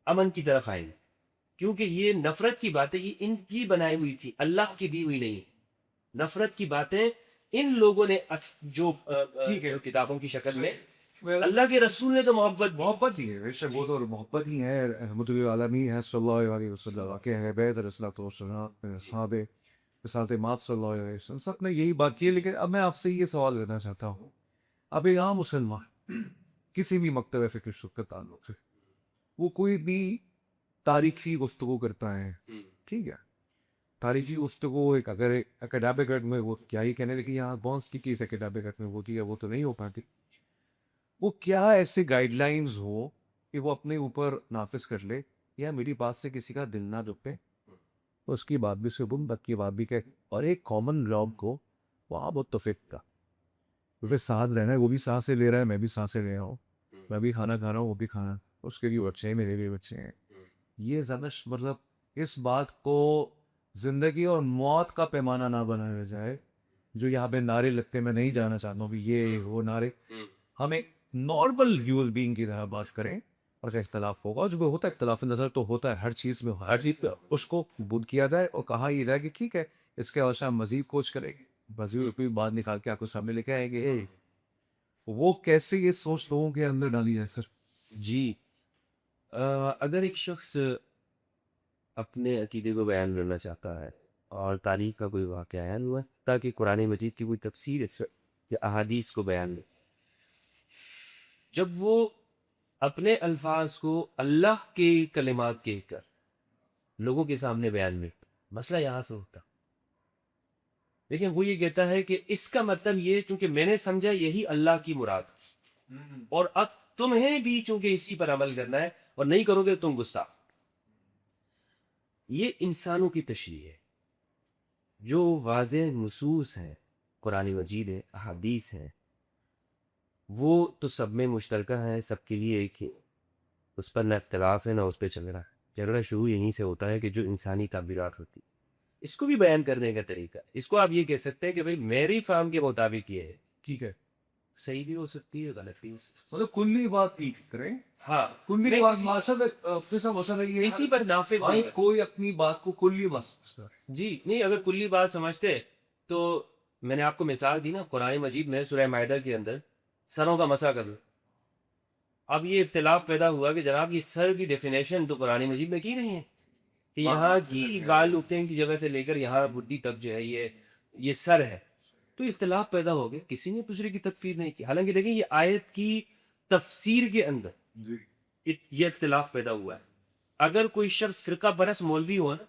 अमन की तरफ आएंगे, क्योंकि ये नफरत की बातें ये इनकी बनाई हुई थी, अल्लाह की दी हुई नहीं है। नफरत की बातें इन लोगों ने जो किताबों की शक्ल में, अल्लाह के रसूल ने तो मोहब्बत ही है, बेशक वो तो मोहब्बत ही है। रहमतुल आलमीन है सल्लल्लाहु अलैहि वसल्लम के हैं, बैत रसूलुल्लाह साहबे साथ मात सल्लल्लाहु अलैहि वसल्लम, सब ने यही बात की है। लेकिन अब मैं आपसे ये सवाल करना चाहता हूँ, अब एक आम मुसलमान किसी भी मकतब फ़िक्र का ताल्लुक है, वो कोई भी तारीखी गुफ्तगू करता है, ठीक है, तारीखी गुफ्तगू एक अगर एकेडमिक में वो क्या ही कहने लगी यहाँ बहुत की केस एकेडमिक में होती है वो तो नहीं हो पाती, वो क्या ऐसे गाइडलाइंस हो कि वो अपने ऊपर नाफिज कर ले या मेरी बात से किसी का दिल ना दुखे, उसकी बात भी सुबह बाकी बात भी कह, और एक कॉमन लॉग को वहाँ बहुत तफिक था क्योंकि साथ रहना है, वो भी सांस से ले रहा है, मैं भी सांस से ले रहा हूँ, मैं भी खाना खा रहा हूँ, वो भी खाना, उसके भी बच्चे हैं, मेरे भी बच्चे हैं। ये ज़्यादा मतलब इस बात को ज़िंदगी और मौत का पैमाना ना बनाया जाए, जो यहाँ पे नारे लगते मैं नहीं जाना चाहता हूँ भी ये वो नारे, हम एक नॉर्मल ह्यूमन बीइंग की तरह बात करें, और अगर इख्तलाफ होगा जो भी होता है, इख्तलाफ नज़र तो होता है हर चीज़ में, हर चीज़ पे उसको कबूल किया जाए और कहा यह जाए कि ठीक है इसके अलावा हम मजीद कोच करेंगे, मजीद कोई बात निकाल के आपको सामने लेके आएंगे। वो कैसे ये सोच लोगों के अंदर डाली जाए सर? जी। अगर एक शख्स अपने अकीदे को बयान करना चाहता है और तारीख का कोई वाक़या अयान हुआ ताकि कुरान मजीद की कोई तफसीर या अहादीस को बयान करे, जब वो अपने अल्फाज को अल्लाह के कलिमात कहकर लोगों के सामने बयान करता, मसला यहाँ से होता। लेकिन वो ये कहता है कि इसका मतलब ये चूंकि मैंने समझा यही अल्लाह की मुराद और अब तुम्हें भी चूंकि इसी पर अमल करना है और नहीं करोगे तुम गुस्ताख। ये इंसानों की तशरीह है। जो वाज़ेह नसूस हैं, कुरान मजीद है, अहादीस हैं, वो तो सब में मुश्तरका है, सबके लिए एक ही, उस पर ना इख्तलाफ है ना उस पर झगड़ा है। झगड़ा शुरू यहीं से होता है कि जो इंसानी ताबीरात होती, इसको भी बयान करने का तरीका, इसको आप ये कह सकते हैं कि भाई मेरी फार्म के मुताबिक ये है, ठीक है, सही भी हो सकती है गलत भी हो सकती है। मतलब कुल्ली बात नहीं करें, हाँ, कुल्ली नहीं, बात माशा में कैसा मसला है ये इसी पर नाफिज भाई नहीं है। कोई अपनी बात को कुल्ली बात समझता है। जी नहीं, अगर कुल्ली बात समझते तो मैंने आपको मिसाल दी ना कुरान मजीद में सूरह माइदा के अंदर सरों का मसा कर लो। अब ये इख्तिलाफ पैदा हुआ कि जनाब ये सर की डेफिनेशन तो कुरान मजीद में की नहीं है कि यहाँ की गाल उठने की जगह से लेकर यहाँ बुद्धि तक जो है ये सर है। तो इख्तिलाफ पैदा हो गया, किसी ने दूसरे की तकफीर नहीं की। हालांकि देखिए ये आयत की तफसीर के अंदर जी ये इख्तिलाफ पैदा हुआ है। अगर कोई शख्स फिरका परस मौलवी हो ना,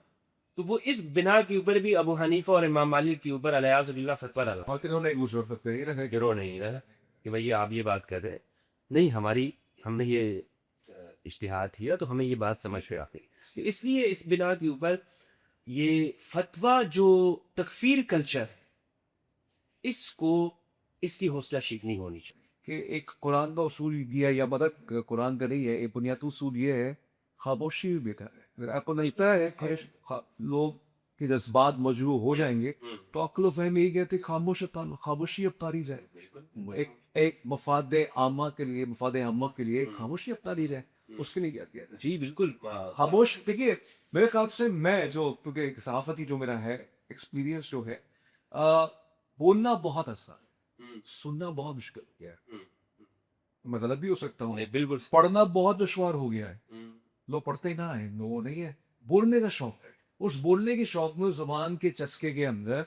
तो वो इस बिना के ऊपर भी अबू हनीफा और इमाम मालिक के ऊपर अलयाज़ुबिल्लाह फतवा डाला। और इन्होंने एक दूसरे पर नहीं रखा गिरो नहीं है कि भाई आप ये बात कर रहे हैं, नहीं हमने ये इज्तिहाद किया तो हमें ये बात समझ में आ गई। इसलिए इस बिना के ऊपर ये फतवा जो तकफीर कल्चर है, इसको इसकी हौसला शिकनी होनी चाहिए। कि एक कुरान का उसूल दिया या मतलब कुरान का नहीं है, एक बुनियादी उसूल ये है खामोशी भी बेहतर है। अगर आपको लगता है कि लोग के जज्बात मजबूर हो जाएंगे तो अक्ल फहम यही कहते खामोशी अपनाई जाए, एक मफाद आमा के लिए, मफाद आमा के लिए खामोशी अपनाई जाए, उसके लिए क्या किया जाए? जी बिल्कुल। खामोश देखिए, मेरे ख्याल से मैं जो क्योंकि सहाफती जो मेरा है एक्सपीरियंस जो है, बोलना बहुत आसान है, सुनना बहुत मुश्किल हो गया है। मैं गलत भी हो सकता हूँ, बिल्कुल। पढ़ना बहुत दुश्वार हो गया है, लोग पढ़ते ही ना है, वो नहीं है, बोलने का शौक है। उस बोलने के शौक में जुबान के चस्के के अंदर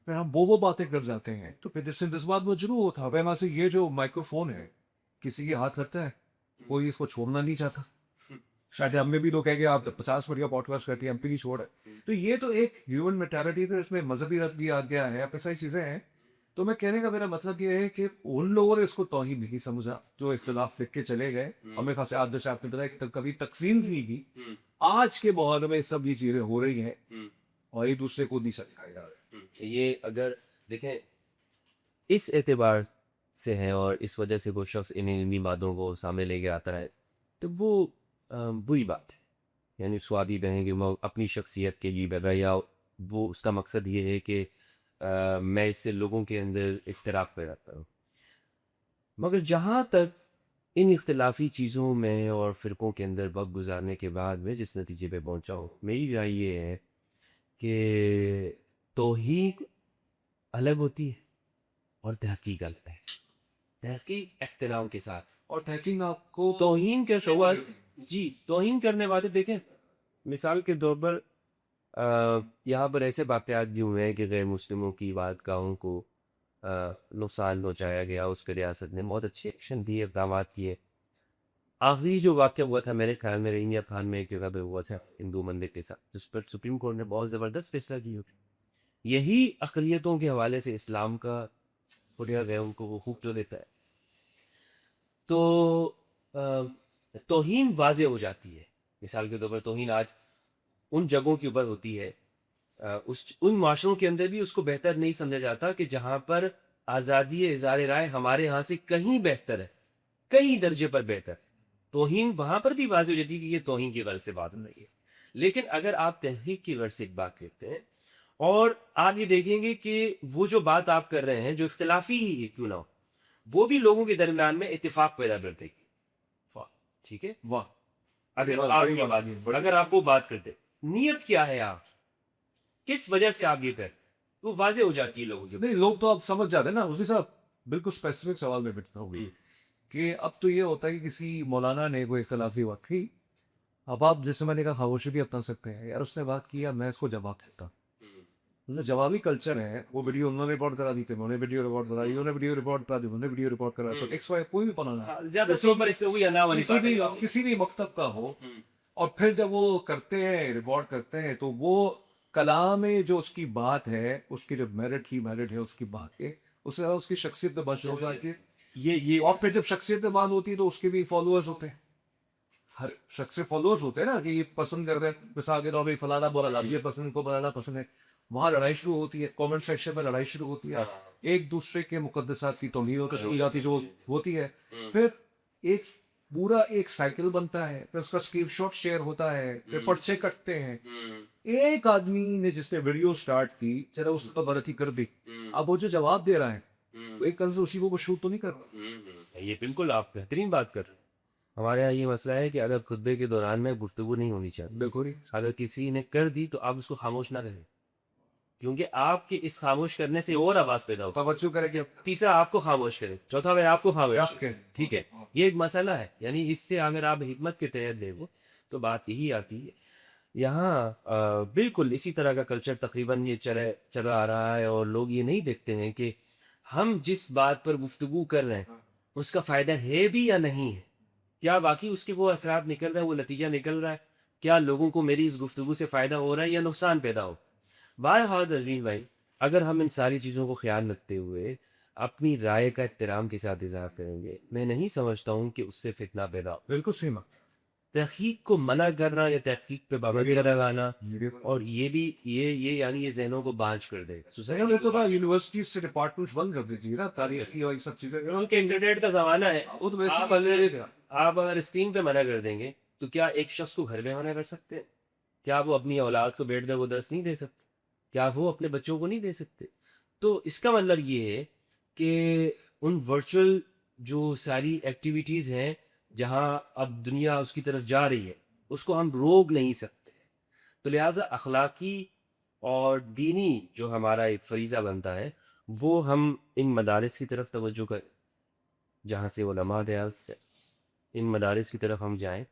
फिर हम वो बातें कर जाते हैं, तो फिर जिससे इस बात में जरूर होता है वैसे ये जो माइक्रोफोन है किसी के हाथ लगता है, कोई इसको छोड़ना नहीं चाहता। शायद हम में भी लोग कहेंगे आप 50 बढ़िया पॉडकास्ट करती है, हम भी नहीं छोड़। तो ये तो एक ह्यूमन मेंटालिटी है, इसमें मजहबी रद्द भी आ गया है, अब सारी चीजें हैं। तो मैं कहने का मेरा मतलब ये है कि उन लोगों ने इसको तौहीन नहीं समझा जो इख्तिलाफ लिख के चले गए, और मेरे ख्याल से आप जैसे आपने बताया कभी तकफीन नहीं की। आज के माहौल में सब ये चीजें हो रही हैं और एक दूसरे को दिशा दिखाई जा रही है। ये अगर देखें इस एतबार से है और इस वजह से वो शख्स इन इल्मी बातों को सामने लेके आता है, तो वो बुरी बात है। यानी स्वादी रहें कि वो अपनी शख्सियत के लिए बन रहा है, या वो उसका मकसद ये है कि मैं इससे लोगों के अंदर इख्तिलाफ पैदा करूँ। मगर जहाँ तक इन इख्तिलाफी चीज़ों में और फ़िरक़ों के अंदर वक्त गुजारने के बाद मैं जिस नतीजे पे पहुँचा हूँ, मेरी राय ये है कि तौहीद अलग होती है और तहकीक अलग है। तहकीक एहतराम के साथ, और तहकीक आपको तौहीन के शवाल जी तौहीन करने वाले देखें, मिसाल के तौर पर यहाँ पर ऐसे वाक़यात भी हुए हैं कि गैर मुस्लिमों की इबादतगाहों को नुकसान पहुँचाया गया, उस पर रियासत ने बहुत अच्छे एक्शन दिए, इक़दाम किए। आखिरी जो वाक़या हुआ था मेरे ख्याल में रहीनिया खान में एक जगह पे हुआ था हिंदू मंदिर के साथ, जिस पर सुप्रीम कोर्ट ने बहुत ज़बरदस्त फैसला किया। यही अक़लियतों के हवाले से इस्लाम का हुर्रियत है, उनको वो खूब जो देता है। तो तौहीन वाज़े हो जाती है। मिसाल के तौर पर तौहीन आज उन जगहों के ऊपर होती है, उन माशरों के अंदर भी उसको बेहतर नहीं समझा जाता कि जहाँ पर आज़ादी इज़हार राय हमारे यहाँ से कहीं बेहतर है, कई दर्जे पर बेहतर है। तौहीन वहाँ पर भी वाज़े हो जाती है कि ये तौहीन की गर्ज से बात हो रही है। लेकिन अगर आप तहक़ीक़ की गर्ज से एक बात करते हैं और आप ये देखेंगे कि वो जो बात आप कर रहे हैं, जो इख्तिलाफ़ी ही क्यों ना हो, वो भी लोगों के दरमियान में इत्तेफाक पैदा कर देगी। वाह, ठीक है? वाह, अगर वाह, आप बड़ी ये बात, बात अगर आप वो बात करते, नीयत क्या है आप, किस वजह से आप ये कर, वो वाज़े हो जाती है लोगों के। नहीं लोग तो अब समझ जाते हैं ना उसी साहब। बिल्कुल स्पेसिफिक सवाल में बैठता हूँ कि अब तो ये होता है कि किसी मौलाना ने कोई इख्तलाफी बात की, अब आप जैसे मैंने कहा खामोशी भी अपना सकते हैं यार, उसने बात किया मैं इसको जवाब देता, मतलब जवाबी कल्चर है। वो वीडियो उन्होंने रिकॉर्ड करा दी थी, उन्होंने वीडियो रिकॉर्ड कराई, उन्होंने वीडियो रिकॉर्ड करा दी, उन्होंने वीडियो रिकॉर्ड करा, तो एक्स वाई कोई भी बनाना ज्यादा सौ पर इसमें वही अनावली किसी भी मकतब का हो, और फिर जब वो करते हैं रिकॉर्ड करते हैं तो वो कलाम में जो उसकी बात है, उसकी जो मेरिट है उसकी बात है, उससे ज़्यादा उसकी शख्सियत पे बात होगा कि ये और फिर जब शख्सियत पे बात होती है तो उसके भी फॉलोअर्स होते हैं, हर शख्स से फॉलोअर्स होते हैं ना कि ये पसंद कर रहे हैं, मिसाल के तौर पर फलाना बोला ये पसंद को बनाना पसंद है, वहाँ लड़ाई शुरू होती है, कमेंट सेक्शन में लड़ाई शुरू होती है, एक दूसरे के मुकद्दसात की तौहीन और तशरीहाती जो होती है, फिर एक पूरा एक साइकिल बनता है, फिर उसका स्क्रीनशॉट शेयर होता है, फिर पर्चे कटते हैं। एक आदमी ने जिसने वीडियो स्टार्ट की, चलो उस पर गलती कर दी, अब वो जो जवाब दे रहा है वो एक कल से उसी को शूट तो नहीं कर रहा। ये बिल्कुल आप बेहतरीन बात कर रहे हैं। हमारे यहाँ ये मसला है कि अगर खुतबे के दौरान में गुफ्तगू नहीं होनी चाहिए, बिल्कुल अगर किसी ने कर दी तो आप उसको खामोश ना रहें, क्योंकि आपके इस खामोश करने से और आवाज पैदा होता तवज्जो करें, तीसरा आपको खामोश करे, चौथा भाई आपको खामोश करे। ठीक है, ये एक मसला है। यानी इससे अगर आप हिकमत के तहत देखो तो बात यही आती है। यहाँ बिल्कुल इसी तरह का कल्चर तकरीबन ये चला आ रहा है, और लोग ये नहीं देखते हैं कि हम जिस बात पर गुफ्तगू कर रहे हैं उसका फ़ायदा है भी या नहीं है, क्या बाकी उसके वो असरात निकल रहा है, वो नतीजा निकल रहा है, क्या लोगों को मेरी इस गुफ्तगू से फ़ायदा हो रहा है या नुकसान पैदा हो। बहरहाल नज़रीन भाई, अगर हम इन सारी चीज़ों को ख्याल रखते हुए अपनी राय का एहतराम के साथ इज़हार करेंगे, मैं नहीं समझता हूँ कि उससे फितना पैदा हो। बिल्कुल सही बात। तहकीक को मना करना या तहकीक पे पाबंदी लगाना, ये और ये भी ये यानी ये जहनों को बांझ कर देगा। सोसाइटी तो ना यूनिवर्सिटी से डिपार्टमेंट्स बंद कर दीजिए ना, तारीख की और ये सब चीजें, क्योंकि इंटरनेट का ज़माना है। वो तो वैसे आप अगर स्क्रीन पे मना कर देंगे तो क्या एक शख्स को घर में मना कर सकते हैं? क्या वो अपनी औलाद को बेड में वो दर्स नहीं दे सकते? क्या वो अपने बच्चों को नहीं दे सकते? तो इसका मतलब ये है कि उन वर्चुअल जो सारी एक्टिविटीज़ हैं, जहाँ अब दुनिया उसकी तरफ जा रही है, उसको हम रोक नहीं सकते। तो लिहाजा अखलाकी और दीनी जो हमारा एक फरीज़ा बनता है, वो हम इन मदारिस की तरफ तवज्जो करें, जहाँ से उलमा दयाल से इन मदारिस की तरफ हम जाएं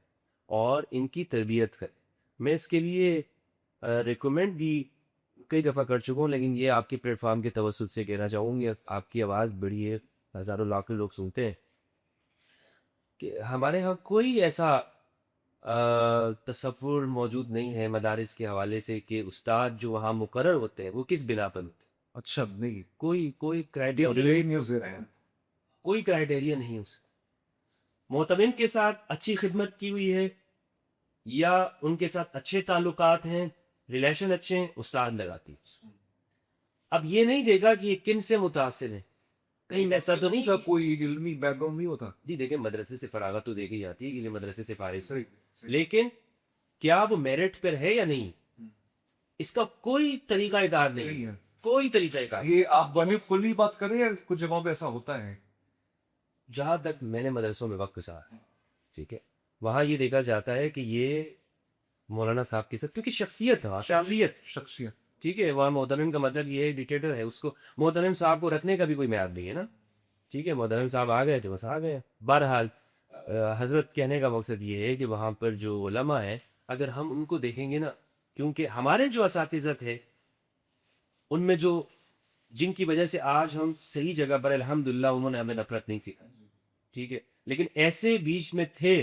और इनकी तरबियत करें। मैं इसके लिए रिकमेंड भी कई दफ़ा कर चुका हूँ, लेकिन ये आपके प्लेटफॉर्म के तवज्जुह से कहना चाहूँगी, आपकी आवाज़ बड़ी है, हज़ारों लाखों लोग सुनते हैं, कि हमारे यहाँ कोई ऐसा तसव्वुर मौजूद नहीं है मदारिस के हवाले से कि उस्ताद जो वहाँ मुकर्रर होते हैं वो किस बिना पर होते हैं। अच्छा नहीं, कोई क्राइटेरिया न्यूज़ दे रहे हैं। कोई क्राइटेरिया नहीं उस मोतमिन के साथ अच्छी खिदमत की हुई है या उनके साथ अच्छे ताल्लुकात हैं, रिलेशन अच्छे हैं, उस्ताद लगाती है। अब ये नहीं देखा कि ये किन से मुतासिर है, कहीं ऐसा तो नहीं उसका कोई इल्मी बैकग्राउंड नहीं होता। जी देखिए, मदरसे से फरागत तो देखी जाती है कि ये मदरसे से फारिग, लेकिन क्या वो मेरिट पर है या नहीं, इसका कोई तरीकाकार नहीं है, कोई तरीकाकार। ये आप बने खुली बात करें या कुछ जगहों पे ऐसा होता है? जहां तक मैंने मदरसों में वक्त गुजारा, ठीक है, वहां ये देखा जाता है कि ये मौलाना साहब के साथ, क्योंकि शख्सियत, ठीक है, वहाँ मोहतरम का मतलब ये डिक्टेटर है, उसको मोहतरम साहब को रखने का भी कोई मैप नहीं है ना। ठीक है, मोहतरम साहब आ गए तो बस आ गए। बहरहाल हजरत कहने का मकसद ये है कि वहाँ पर जो उलमा है, अगर हम उनको देखेंगे ना, क्योंकि हमारे जो असातिज़ा थे उनमें जो जिनकी वजह से आज हम सही जगह पर अल्हम्दुलिल्लाह उन्होंने हमें नफरत नहीं सिखाई, ठीक है। लेकिन ऐसे बीच में थे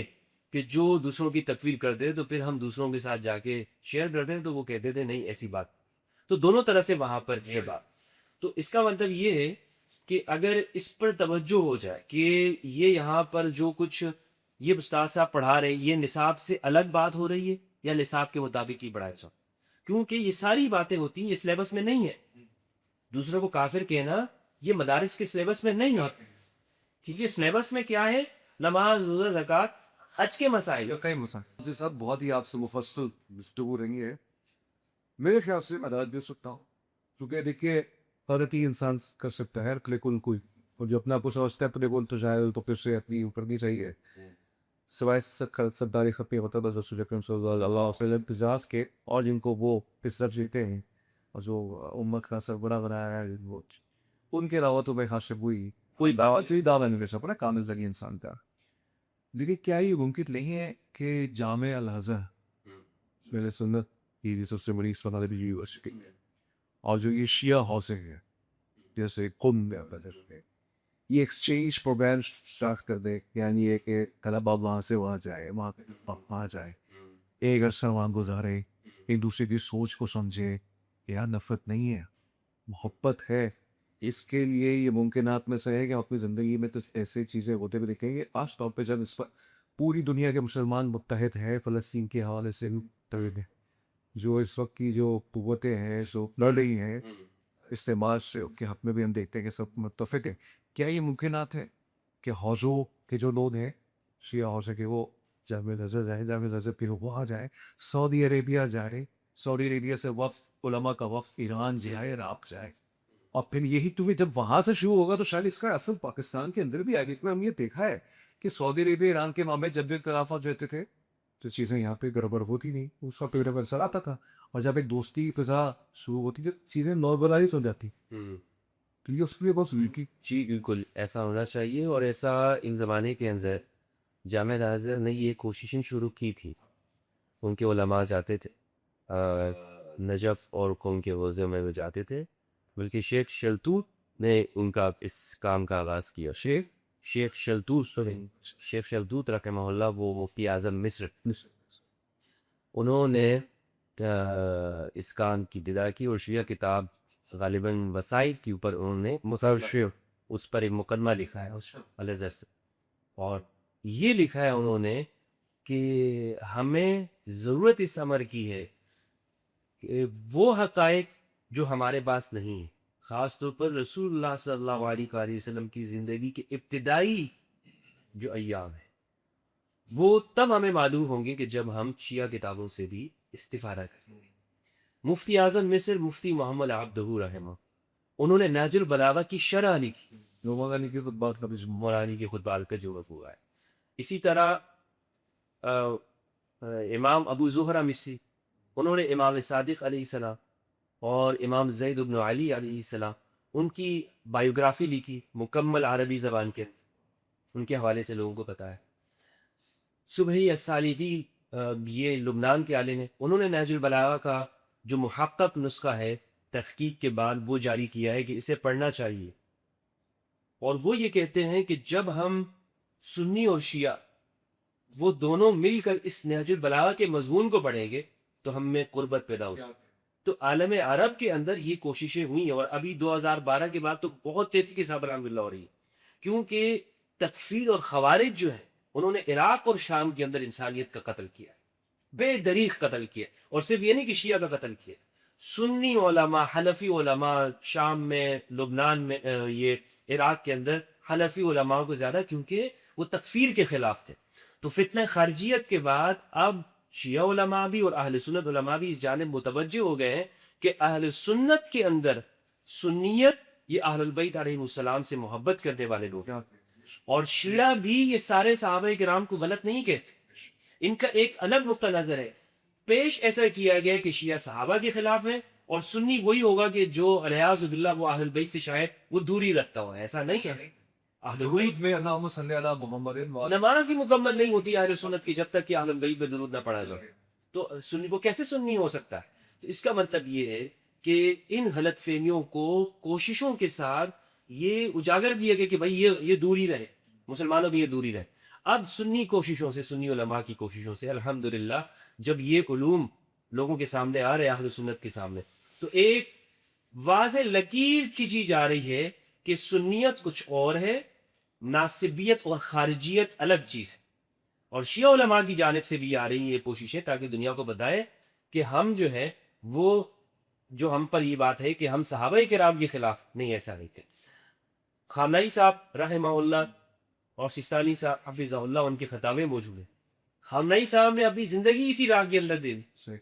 कि जो दूसरों की तकफीर करते थे तो फिर हम दूसरों के साथ जाके शेयर करते थे तो वो कहते थे नहीं ऐसी बात। तो दोनों तरह से वहां पर है बात। तो इसका मतलब ये है कि अगर इस पर तवज्जो हो जाए कि ये यहाँ पर जो कुछ ये उस्ताद साहब पढ़ा रहे ये निसाब से अलग बात हो रही है या निसाब के मुताबिक ही पढ़ाया जाए, क्योंकि ये सारी बातें होती हैं ये सिलेबस में नहीं है। दूसरों को काफिर कहना ये मदारिस के सिलेबस में नहीं है, ठीक है। सिलेबस में क्या है? नमाज, रोजा, ज़कात, हज के मसाइल। या कई मसाइल जिस साहब बहुत ही आपसे मुफस्सल गुफ्तगू रही है। मेरे ख्याल से मैं दाद दे सकता हूँ, क्योंकि देखिए गलती इंसान कर सकता है लेकिन कोई और जो अपना कुछ समझता है अपने बोल तो जाए तो फिर से अपनी करनी चाहिए सिवाय सरदारी खपी होता है बस इंतजाज के और जिनको वो पिसर जीते हैं और जो उम्मत का सरबरा बनाया है वो उनके अलावा तो मैं खास कोई दावा तो ही दावा नहीं कर सकता ना कामिल जरिए इंसान था। लेकिन क्या ये मुमकिन नहीं है कि जामे अल अज़हर मेरे सुन्नत की सबसे बड़ी इस्लामी यूनिवर्सिटी और जो ये शिया हाउसिंग है जैसे कुम या बदर में ये एक्सचेंज प्रोग्राम स्टार्ट कर दे, यानी ये कि तलबा वहाँ से वहाँ जाए वहाँ जाए एक अरसा वहाँ गुजारे एक दूसरे की सोच को समझे। यार नफरत नहीं है, मोहब्बत है। इसके लिए ये मुमकिनात में से है कि हम अपनी ज़िंदगी में तो ऐसे चीज़ें होते हुए देखेंगे। खास तौर पे जब इस पर पूरी दुनिया के मुसलमान मुत्तहद है फ़लस्तीन के हवाले से मुत्तहद है, जो इस वक्त की जो कुव्वतें हैं जो लड़ रही हैं इस्तेमाल से के हक में भी हम देखते हैं कि सब मुत्तफिक है। क्या ये मुमकिनात है कि हौज़ों के जो लोग हैं शिया हौज़े के वो जामे नज़र जाए, जामे नज़र फिर वहाँ जाए, सऊदी अरेबिया जाए, सऊदी अरेबिया से वफ़द उलमा का वफ़द ईरान जाए, इराक़ जाए और फिर यही तुम्हें जब वहाँ से शुरू होगा तो शायद इसका असर पाकिस्तान के अंदर भी आएगा। क्योंकि हम ये देखा है कि सऊदी अरेबिया ईरान के मामले जब भी इख्तिलाफ़ात रहते थे तो चीज़ें यहाँ पे गड़बड़ होती नहीं, उसका पेड़ पर असर आता था। और जब एक दोस्ती की फिजा शुरू होती तो चीज़ें नॉर्मलाइज हो जाती। तो ये उसके लिए बहुत ज़रूरी की जी बिल्कुल ऐसा होना चाहिए। और ऐसा इन ज़माने के अंदर जामे अज़हर ने ये कोशिशें शुरू की थी। उनके उलमा जाते थे नजफ़ और कौम के रोज़े में वो जाते थे, बल्कि शेख शलतूत ने उनका इस काम का आगाज़ किया। शेख शलतूत रहमहुल्लाह वो मुफ्ती आज़म मिस्र, उन्होंने इस काम की इब्तिदा की और शिया किताब गालिबन वसाइल के ऊपर उन्होंने मुसर्शिर उस पर एक मुकदमा लिखा है अल-अज़हर से। और ये लिखा है उन्होंने कि हमें ज़रूरत इस अमर की है कि वो हक़ाइक़ जो हमारे पास नहीं है, ख़ास तौर पर रसूलुल्लाह सल्लल्लाहु अलैहि वसल्लम की ज़िंदगी के इब्तिदाई जो अय्याम है वो तब हमें मालूम होंगे कि जब हम शिया किताबों से भी इस्तिफ़ादा करेंगे। मुफ्ती आज़म मिस्र मुफ्ती मोहम्मद अब्दहू रहमा, उन्होंने नहजुल बलागा की शरह लिखी, मौलाना की खुतबात का भी मौलानी के खुतबात का जो हुआ है। इसी तरह इमाम अबू ज़ुहरा मिस्री, उन्होंने इमाम सादिक अलैहिस्सलाम और इमाम ज़ैद इब्न अली अलैहिस्सलाम उनकी बायोग्राफी लिखी मुकम्मल अरबी ज़बान के, उनके हवाले से लोगों को पता है। सुबही अस्सालिदी ये लुबनान के आलिम हैं, उन्होंने नहजुल बलागा का जो मुहक्कक नुस्खा है तहकीक के बाद वो जारी किया है कि इसे पढ़ना चाहिए। और वो ये कहते हैं कि जब हम सुन्नी और शिया वो दोनों मिलकर इस नहजुल बलागा के मजमून को पढ़ेंगे तो हम में कुर्बत पैदा हो सकती। तो आलम अरब के अंदर ये कोशिशें हुई हैं और अभी 2012 के बाद तो बहुत तेजी के साथ अल्हम्दुलिल्लाह हो रही है, क्योंकि तकफीर और खवारिज जो है उन्होंने इराक और शाम के अंदर इंसानियत का कत्ल किया, बेदरीग कत्ल किया। और सिर्फ ये नहीं कि शिया का कत्ल किया, सुन्नी उलमा हनफी उलमा शाम में लुबनान में ये इराक के अंदर हनफी उलमा को ज़्यादा, क्योंकि वो तकफीर के ख़िलाफ़ थे। तो फितना खारजियत के बाद अब शिया उलमा भी और अहल सुन्नत उलमा भी इस जानिब मुतवज्जे हो गए हैं कि अहल सुन्नत के अंदर सुन्नियत ये अहलुल बैत अलैहिमुस्सलाम से मोहब्बत करने वाले लोग हैं, और शिया भी ये सारे सहाबा किराम को गलत नहीं कहते। इनका एक अलग नुक्ता नजर है, पेश ऐसा किया गया कि शिया सहाबा के खिलाफ है और सुन्नी वही होगा कि जो अलियाज़ु बिल्लाह वो अहलुल बैत से शायद वो दूरी रखता हो। ऐसा नहीं है, में अल्लाहुम्मा सल्ली अला मुहम्मदिन व नमाज ही मुकम्मल नहीं होती अहले सुन्नत की जब तक कि अहलुल बैत पे दुरूद ना पढ़ा जाए। तो सुन्नी वो कैसे सुन्नी हो सकता है? तो इसका मतलब ये है कि इन गलत फहमियों को कोशिशों के साथ ये उजागर किया गया कि भाई ये दूरी रहे, मुसलमानों में ये दूरी रहे। अब सुन्नी कोशिशों से, सुन्नी उलमा की कोशिशों से अल्हम्दुलिल्लाह जब ये उलूम लोगों के सामने आ रहे हैं, अहले सुन्नत के सामने, तो एक वाज़े लकीर खींची जा रही है कि सुन्नियत कुछ और है, नासिबियत और खारिजियत अलग चीज़ है। और शिया उलमा की जानिब से भी आ रही है ये कोशिशें, ताकि दुनिया को बताए कि हम जो है वो, जो हम पर ये बात है कि हम सहाबा किराम के खिलाफ नहीं, ऐसा नहीं है। खामनाई साहब रहमहुल्लाह और सिस्तानी साहब हफिज़हुल्लाह, उनके फतावे मौजूद हैं। खामनाई साहब ने अपनी जिंदगी इसी राह के अंदर दे दी सही।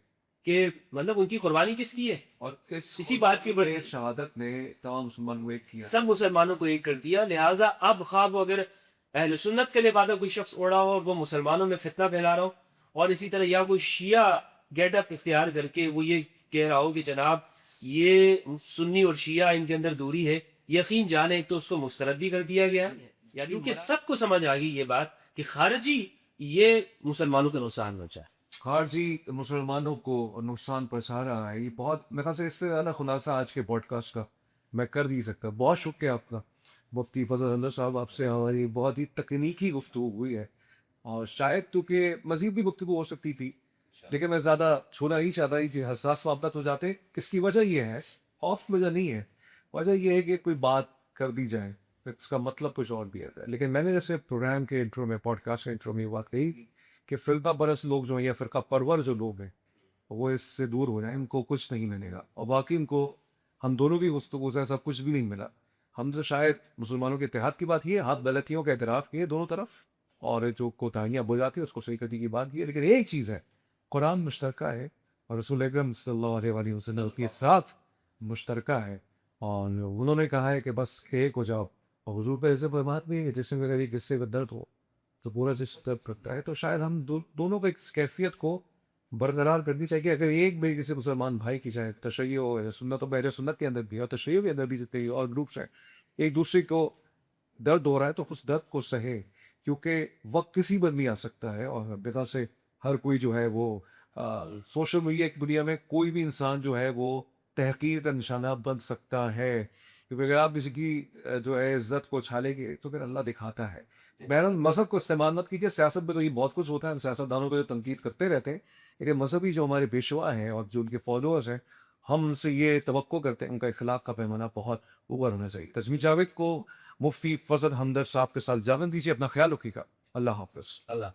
कि मतलब उनकी कुर्बानी किसकी है, और इसी बात के ऊपर इस शहादत ने तमाम मुसलमानों को एक किया। सब मुसलमानों को एक कर दिया। लिहाजा अब ख्वाब अगर अहल सुन्नत के लिबादा कोई शख्स ओढ़ा हो और वो मुसलमानों में फितना फैला रहा हो, और इसी तरह या कोई शिया गेटअप इख्तियार करके वो ये कह रहा हो कि जनाब ये सुन्नी और शिया इनके अंदर दूरी है, यकीन जाने एक तो उसको मुस्तरद भी कर दिया गया, या क्योंकि सबको समझ आ गई ये बात कि खारजी ये मुसलमानों का नुकसान पहुंचा। खारजी मुसलमानों को नुकसान पहुंचा रहा है, ये बहुत, मेरे ख्याल से इससे ज़्यादा खुलासा आज के पॉडकास्ट का मैं कर नहीं सकता। बहुत शुक्रिया आपका मुफ्ती फजल अहमद साहब, आपसे हमारी बहुत ही तकनीकी गुफ्तगू हुई है, और शायद क्योंकि मज़ीद भी गुफ्तगू हो सकती थी, लेकिन मैं ज़्यादा छूना नहीं चाहता, ये हसास मामला हो जाते। किसकी वजह ये है, खौफ की वजह नहीं है, वजह ये है कि कोई बात कर दी जाए फिर उसका मतलब कुछ और भी है। लेकिन मैंने जैसे प्रोग्राम के इंट्रो में, पॉडकास्ट के इंट्रो में बात कही कि फ़िरका परस्त लोग जो हैं या फ़िरका परवर जो लोग हैं वो इससे दूर हो जाए, इनको कुछ नहीं मिलेगा। और बाकी इनको हम दोनों की गुफ्तगू से ऐसा कुछ भी नहीं मिला। हम तो शायद मुसलमानों के इत्तेहाद की बात की है, हाथ गलतियों का एतराफ़ किए दोनों तरफ, और जो कोताहियाँ बोल जाती है उसको सही करने की बात की है। लेकिन एक चीज़ है, कुरान मुश्तरका है और रसूल अकरम सल्लल्लाहु अलैहि वसल्लम के साथ मुश्तरका है, और उन्होंने कहा है कि बस एक हो जाओ। और हुजूर पे ऐसे फरमात भी है कि जिसमें अगर एक हिस्से का दर्द हो तो पूरा जिस्म दर्द करता है। तो शायद हम दोनों को इस कैफियत को बरकरार करनी चाहिए। अगर एक भी किसी मुसलमान भाई की, चाहे तशय्युअ हो या सुन्नत हो, अहले सुन्नत के अंदर भी और तशय्युअ के अंदर भी जितने और ग्रुप्स हैं, एक दूसरे को दर्द हो रहा है तो उस दर्द को सहे, क्योंकि वक्त किसी पर भी आ सकता है। और बेटा से हर कोई जो है वो सोशल मीडिया की दुनिया में कोई भी इंसान जो है वो तहकीर का निशाना बन सकता है, क्योंकि अगर आप किसी की जो है इज्जत को छालेंगे तो फिर अल्लाह दिखाता है। बहरहाल मज़हब को इस्तेमाल मत कीजिए। सियासत में तो ये बहुत कुछ होता है, हम सियासतदानों को जो तनकीद करते रहते हैं, लेकिन मजहबी जो हमारे पेशवा हैं और जो उनके फॉलोअर्स हैं, हम उनसे ये तवक्को करते हैं उनका इखलाक का पैमाना बहुत ऊपर होना चाहिए। तस्मीर जावेद को मुफ्ती फजल हमदर्द साहब के साथ इजाज़त दीजिए। अपना ख्याल रखिएगा। अल्लाह हाफ़िज़। अल्लाह